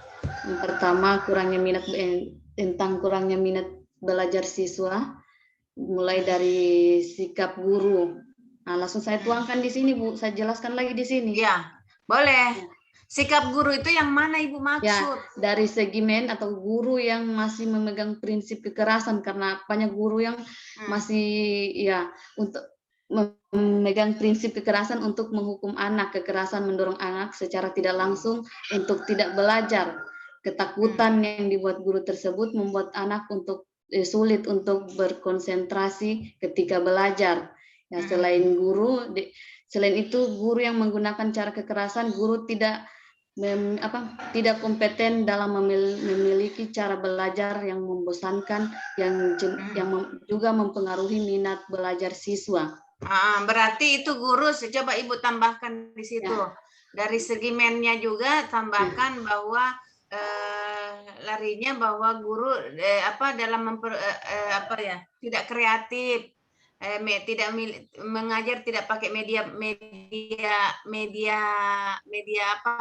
Yang pertama tentang kurangnya minat belajar siswa, mulai dari sikap guru. Nah, langsung saya tuangkan di sini, Bu. Saya jelaskan lagi di sini. Ya, boleh. Ya. Sikap guru itu yang mana Ibu maksud? Ya, dari segi atau guru yang masih memegang prinsip kekerasan, karena banyak guru yang masih untuk memegang prinsip kekerasan untuk menghukum anak, kekerasan mendorong anak secara tidak langsung untuk tidak belajar. Ketakutan yang dibuat guru tersebut membuat anak untuk sulit untuk berkonsentrasi ketika belajar. Ya, selain itu guru yang menggunakan cara kekerasan, guru tidak kompeten dalam memiliki cara belajar yang membosankan, yang juga mempengaruhi minat belajar siswa. Berarti itu guru, coba Ibu tambahkan di situ. Ya. Dari segi mennya juga tambahkan bahwa larinya bahwa guru dalam tidak kreatif, tidak mengajar, tidak pakai media apa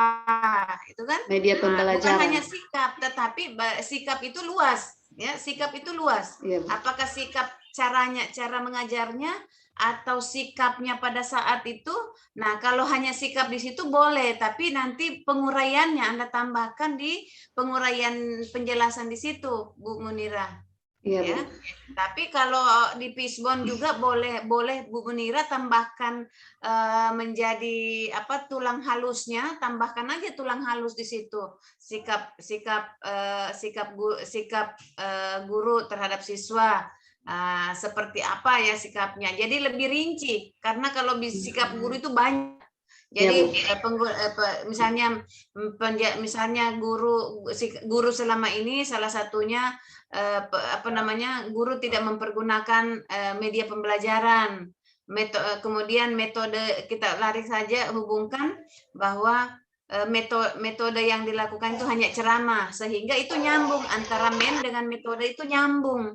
itu kan? Media pembelajaran. Bukan hanya sikap, tetapi sikap itu luas, ya, sikap itu luas. Ya. Apakah sikap cara mengajarnya atau sikapnya pada saat itu? Nah, kalau hanya sikap di situ boleh, tapi nanti penguraiannya Anda tambahkan di penguraian penjelasan di situ, Bu Munira. Iya, ya. Tapi kalau di Pisbon juga boleh Bu Munira tambahkan menjadi tulang halusnya, tambahkan aja tulang halus di situ. Sikap guru terhadap siswa. Seperti apa ya sikapnya. Jadi lebih rinci, karena kalau sikap guru itu banyak. Jadi misalnya guru selama ini salah satunya guru tidak mempergunakan media pembelajaran. Kemudian metode kita lari saja hubungkan bahwa metode yang dilakukan itu hanya ceramah, sehingga itu nyambung antara dengan metode itu nyambung.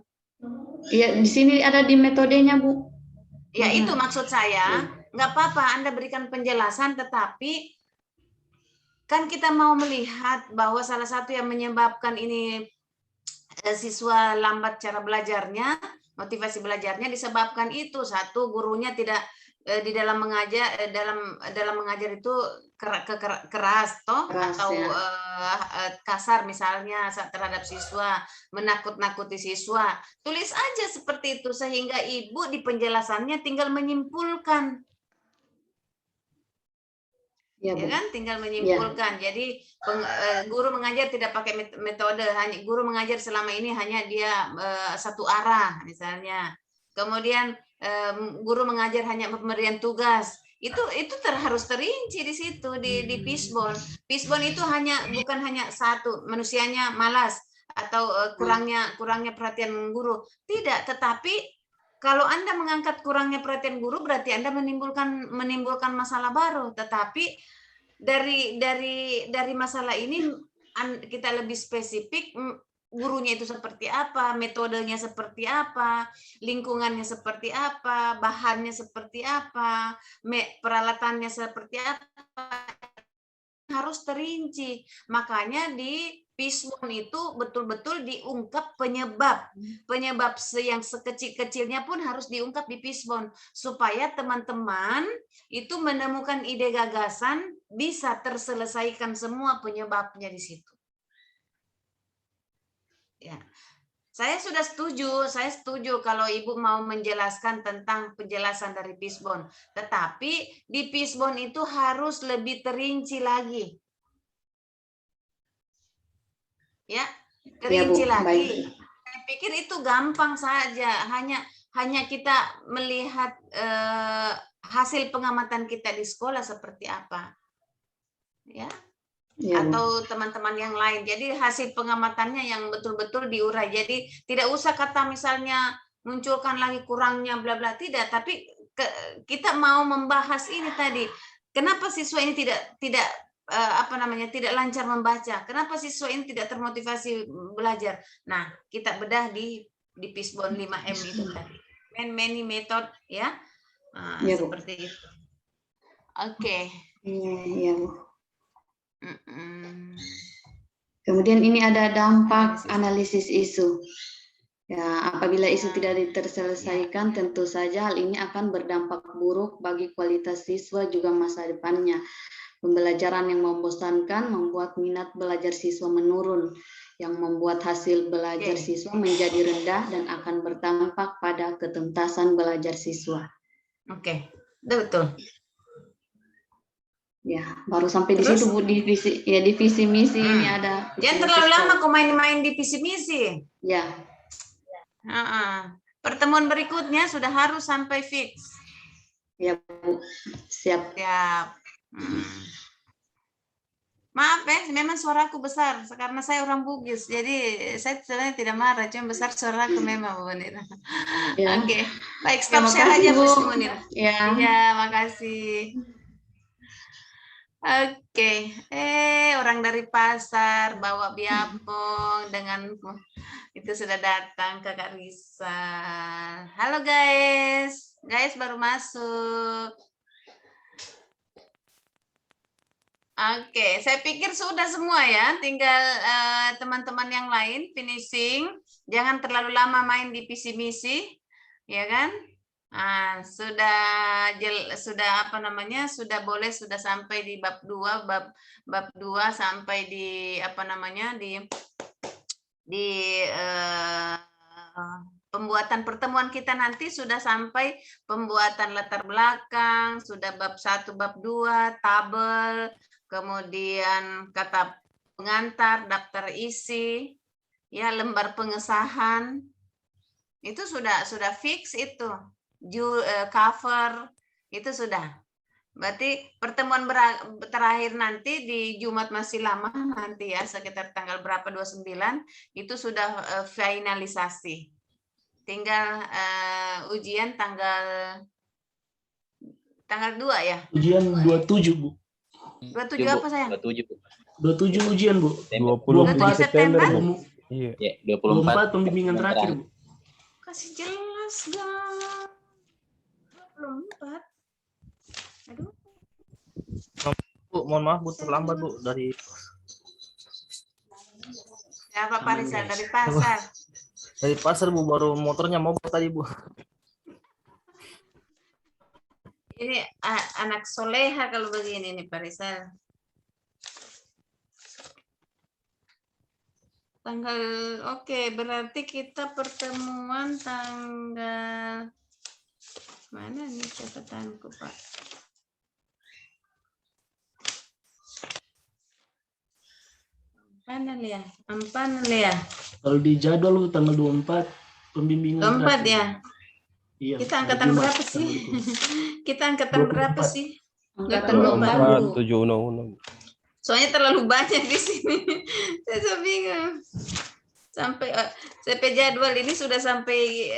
Iya, di sini ada di metodenya, Bu. Ya, itu maksud saya. Nggak apa-apa Anda berikan penjelasan, tetapi kan kita mau melihat bahwa salah satu yang menyebabkan ini siswa lambat cara belajarnya, motivasi belajarnya disebabkan itu. Satu, gurunya tidak di dalam mengajar itu keras atau ya. Kasar misalnya terhadap siswa, menakut-nakuti siswa. Tulis aja seperti itu sehingga Ibu di penjelasannya tinggal menyimpulkan. Ya kan, tinggal menyimpulkan. Jadi guru mengajar tidak pakai metode, hanya guru mengajar selama ini hanya dia satu arah misalnya. Kemudian guru mengajar hanya pemberian tugas. Itu harus terinci di situ di Pisbon. Pisbon itu bukan hanya satu, manusianya malas atau kurangnya perhatian guru. Tidak, tetapi kalau Anda mengangkat kurangnya perhatian guru, berarti Anda menimbulkan masalah baru. Tetapi dari masalah ini kita lebih spesifik, gurunya itu seperti apa, metodenya seperti apa, lingkungannya seperti apa, bahannya seperti apa, peralatannya seperti apa, harus terinci. Makanya di Pisbon itu betul-betul diungkap penyebab yang sekecil-kecilnya pun harus diungkap di Pisbon supaya teman-teman itu menemukan ide gagasan, bisa terselesaikan semua penyebabnya di situ. Ya. Saya setuju kalau Ibu mau menjelaskan tentang penjelasan dari Pisbon. Tetapi di Pisbon itu harus lebih terinci lagi. Ya, terinci lagi. Saya pikir itu gampang saja, hanya kita melihat hasil pengamatan kita di sekolah seperti apa. Ya. Atau teman-teman yang lain. Jadi hasil pengamatannya yang betul-betul diurai. Jadi tidak usah kata misalnya munculkan lagi kurangnya bla bla, tidak, tapi kita mau membahas ini tadi. Kenapa siswa ini tidak lancar membaca? Kenapa siswa ini tidak termotivasi belajar? Nah, kita bedah di Pisbon 5M itu tadi. Many method ya. Seperti itu. Oke. Iya, Bu. Kemudian ini ada dampak analisis isu. Ya, apabila isu tidak terselesaikan, tentu saja hal ini akan berdampak buruk bagi kualitas siswa juga masa depannya. Pembelajaran yang membosankan membuat minat belajar siswa menurun, yang membuat hasil belajar siswa menjadi rendah dan akan berdampak pada ketuntasan belajar siswa. Oke, betul. Ya, baru sampai di situ Bu, di visi misi ini ada. Jangan terlalu lama kau main-main di visi misi. Ya. Pertemuan berikutnya sudah harus sampai fix. Ya Bu, siap. Siap. Maaf ya, memang suaraku besar karena saya orang Bugis, jadi saya sebenarnya tidak marah, cuma besar suaraku memang Bu Munir. Ya. Oke, baik, stop share aja Bu Munir. Ya, makasih. Oke, orang dari pasar bawa biapong dengan itu sudah datang Kakak Risa. Halo guys baru masuk. Oke, saya pikir sudah semua ya, tinggal teman-teman yang lain finishing. Jangan terlalu lama main di PC misi, ya kan? Sudah apa namanya? Sudah boleh sudah sampai di bab 2, bab 2 sampai di apa namanya? Di pembuatan pertemuan kita nanti sudah sampai pembuatan latar belakang, sudah bab 1, bab 2, tabel, kemudian kata pengantar, daftar isi, ya lembar pengesahan, itu sudah fix itu, cover itu sudah. Berarti pertemuan terakhir nanti di Jumat masih lama nanti ya, sekitar tanggal berapa 29 itu sudah finalisasi. Tinggal ujian tanggal 2 ya. Ujian 27 Bu. 27 apa sayang? 27 ujian Bu. 24 September. Iya. 24 pembimbingan terakhir Bu. Kasih jelas dong. 24. Aduh. Bu, mohon maaf Bu, terlambat Bu dari. Siapa Pak Rizal dari pasar? Dari pasar Bu, baru motornya mogok tadi Bu. Ini anak soleha kalau begini nih Pak Rizal. Tanggal oke, berarti kita pertemuan tanggal mana nih catatanku Pak? Empan ya. Kalau di jadwal tanggal 24 pembimbingan 24 ya. Iya. Kita angkatan berapa sih? Kita angkatan 24. berapa sih? Angkatan 7 undang-undang. Soalnya terlalu banyak di sini. Saya bingung. Sampai jadwal ini sudah sampai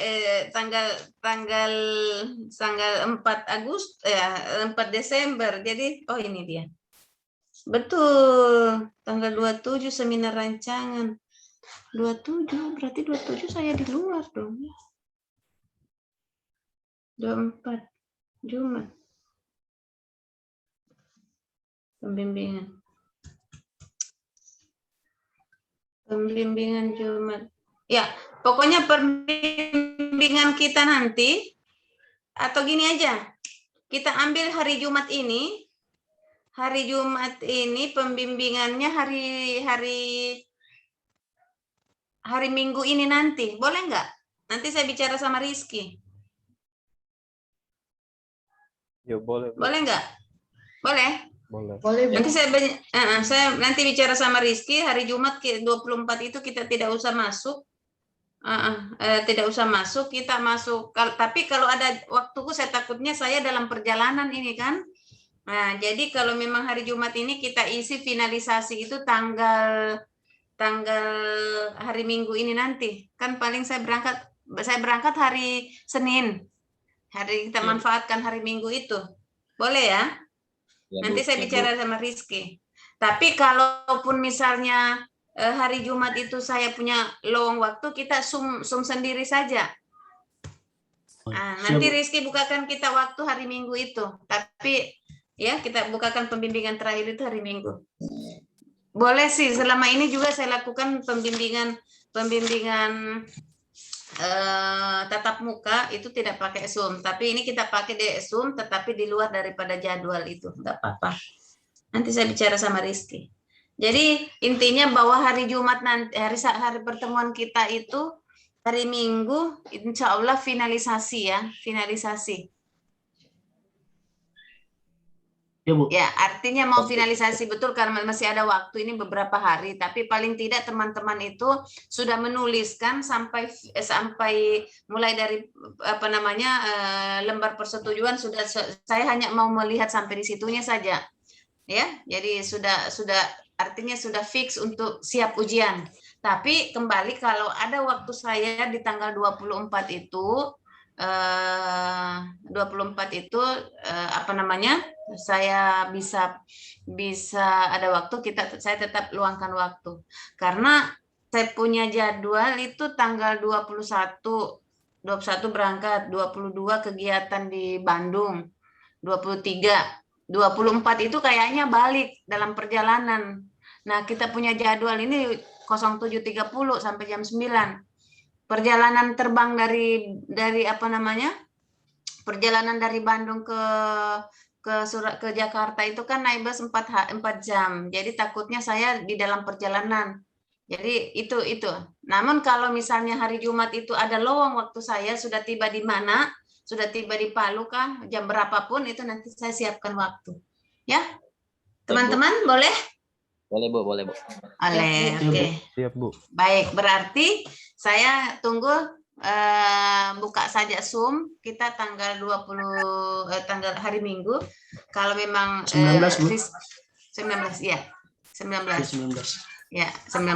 tanggal 4 Agustus ya, 4 Desember. Jadi ini dia. Betul. Tanggal 27 seminar rancangan. 27 berarti 27 saya di luar dong. 24 Jumat. Pembimbingan Jumat. Ya, pokoknya pembimbingan kita nanti atau gini aja. Kita ambil hari Jumat ini. Hari Jumat ini pembimbingannya hari Minggu ini nanti. Boleh nggak? Nanti saya bicara sama Rizky. Ya boleh. Boleh nggak? Boleh? Boleh. Nanti saya nanti bicara sama Rizky, hari Jumat 24 itu kita tidak usah masuk. Tidak usah masuk, kita masuk. Tapi kalau ada waktuku, saya takutnya saya dalam perjalanan ini kan. Nah, jadi kalau memang hari Jumat ini kita isi finalisasi itu tanggal hari Minggu ini nanti. Kan paling saya berangkat hari Senin. Hari kita manfaatkan hari Minggu itu. Boleh ya? Nanti saya bicara sama Rizky. Tapi kalaupun misalnya hari Jumat itu saya punya lowong waktu, kita zoom sendiri saja. Nanti Rizky bukakan kita waktu hari Minggu itu. Tapi ya kita bukakan pembimbingan terakhir itu hari Minggu. Boleh sih, selama ini juga saya lakukan pembimbingan tatap muka itu tidak pakai Zoom, tapi ini kita pakai di Zoom tetapi di luar daripada jadwal itu, enggak apa-apa. Nanti saya bicara sama Rizky. Jadi intinya bahwa hari Jumat nanti, hari pertemuan kita itu hari Minggu, insya Allah finalisasi ya, finalisasi. Ya, Bu. Ya, artinya mau finalisasi betul karena masih ada waktu ini beberapa hari, tapi paling tidak teman-teman itu sudah menuliskan sampai mulai dari lembar persetujuan sudah, saya hanya mau melihat sampai di situnya saja. Ya, jadi sudah artinya sudah fix untuk siap ujian. Tapi kembali kalau ada waktu saya di tanggal 24 itu saya bisa ada waktu, saya tetap luangkan waktu karena saya punya jadwal itu tanggal 21 berangkat, 22 kegiatan di Bandung, 23, 24 itu kayaknya balik dalam perjalanan. Nah, kita punya jadwal ini 07.30 sampai jam 9. Perjalanan terbang dari perjalanan dari Bandung ke Jakarta itu kan naik bus 4 jam. Jadi takutnya saya di dalam perjalanan. Jadi itu. Namun kalau misalnya hari Jumat itu ada lowong waktu, saya sudah tiba di mana, sudah tiba di Palu kah, jam berapapun itu nanti saya siapkan waktu. Ya. Teman-teman boleh? Boleh, Bu. Boleh, Bu. Oleh, oke. Siap, Bu. Baik, berarti saya tunggu buka saja Zoom kita tanggal 20 tanggal hari Minggu. Kalau memang 19, Bu. 19 ya. 19. Ya, 19.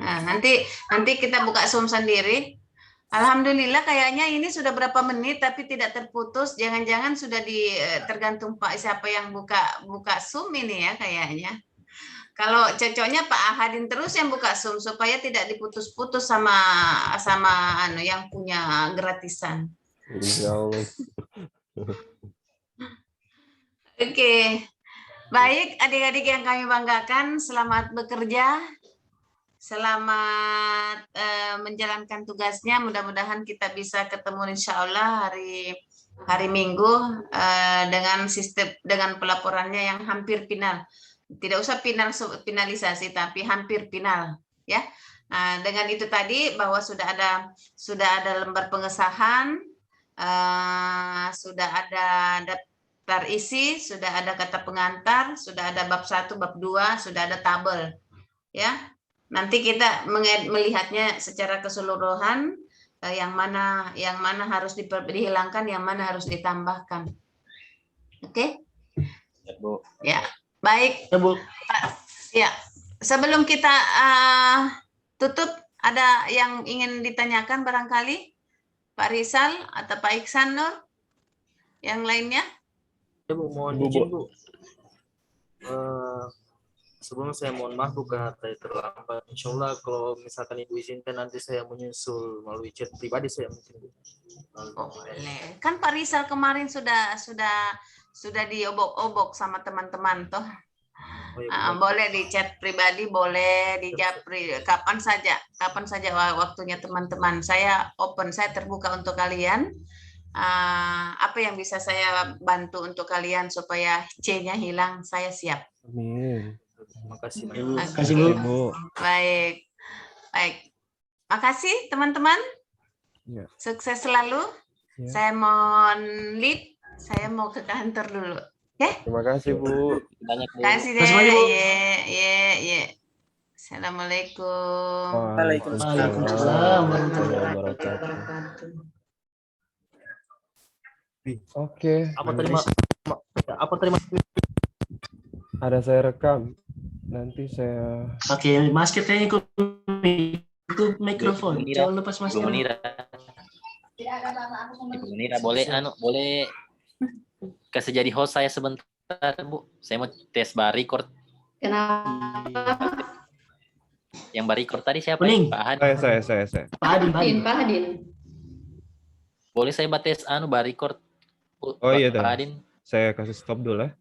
Nah, nanti kita buka Zoom sendiri. Alhamdulillah kayaknya ini sudah berapa menit tapi tidak terputus. Jangan-jangan sudah tergantung Pak siapa yang buka Zoom ini ya kayaknya. Kalau cocoknya Pak Ahadin terus yang buka Zoom supaya tidak diputus-putus sama yang punya gratisan. Insya Allah. Oke. Baik, adik-adik yang kami banggakan, selamat bekerja. Selamat menjalankan tugasnya. Mudah-mudahan kita bisa ketemu insya Allah hari Minggu dengan pelaporannya yang hampir final. Tidak usah finalisasi tapi hampir final ya. Nah, dengan itu tadi bahwa sudah ada lembar pengesahan, sudah ada daftar isi, sudah ada kata pengantar, sudah ada bab 1, bab 2, sudah ada tabel ya. Nanti kita melihatnya secara keseluruhan, yang mana harus dihilangkan, yang mana harus ditambahkan. Oke? Ya, Bu. Ya. Baik, Ya, Bu. Ya, sebelum kita tutup, ada yang ingin ditanyakan barangkali Pak Rizal atau Pak Iksan Nur, yang lainnya? Ya, Bu, mohon izin, Bu. Sebelum saya mohon maaf Bu karena terlambat. Insya Allah kalau misalkan Ibu izinkan nanti saya menyusul melalui chat pribadi saya mungkin Bu. Oh, boleh. Kan Pak Rizal kemarin sudah diobok-obok sama teman-teman toh. Oh, ya, boleh di chat pribadi, boleh di japri, kapan saja waktunya teman-teman. Saya open, saya terbuka untuk kalian. Apa yang bisa saya bantu untuk kalian supaya C-nya hilang, saya siap. Amin. Terima kasih. Terima kasih, Bu. Baik. Makasih teman-teman. Ya. Sukses selalu. Ya. Saya mohon leave. Saya mau ke kantor dulu. Oke? Terima kasih, Bu. Banyak, Bu. Terima kasih deh. Terima kasih, Bu. Ye. Assalamualaikum. Waalaikumsalam warahmatullahi wabarakatuh. Oke. Apa terima Ada saya rekam. Nanti saya Pakai masker kayaknya ikut mikrofon. Jangan lepas masker. Ibu Munira boleh kasih jadi host saya sebentar, Bu. Saya mau tes barcode. Kenapa? Yang barcode tadi siapa? Kuning. Pak Hadin. saya. Pak Hadin. Boleh saya bates barcode? Oh iya, Pak Hadin. saya kasih stop dulu ya.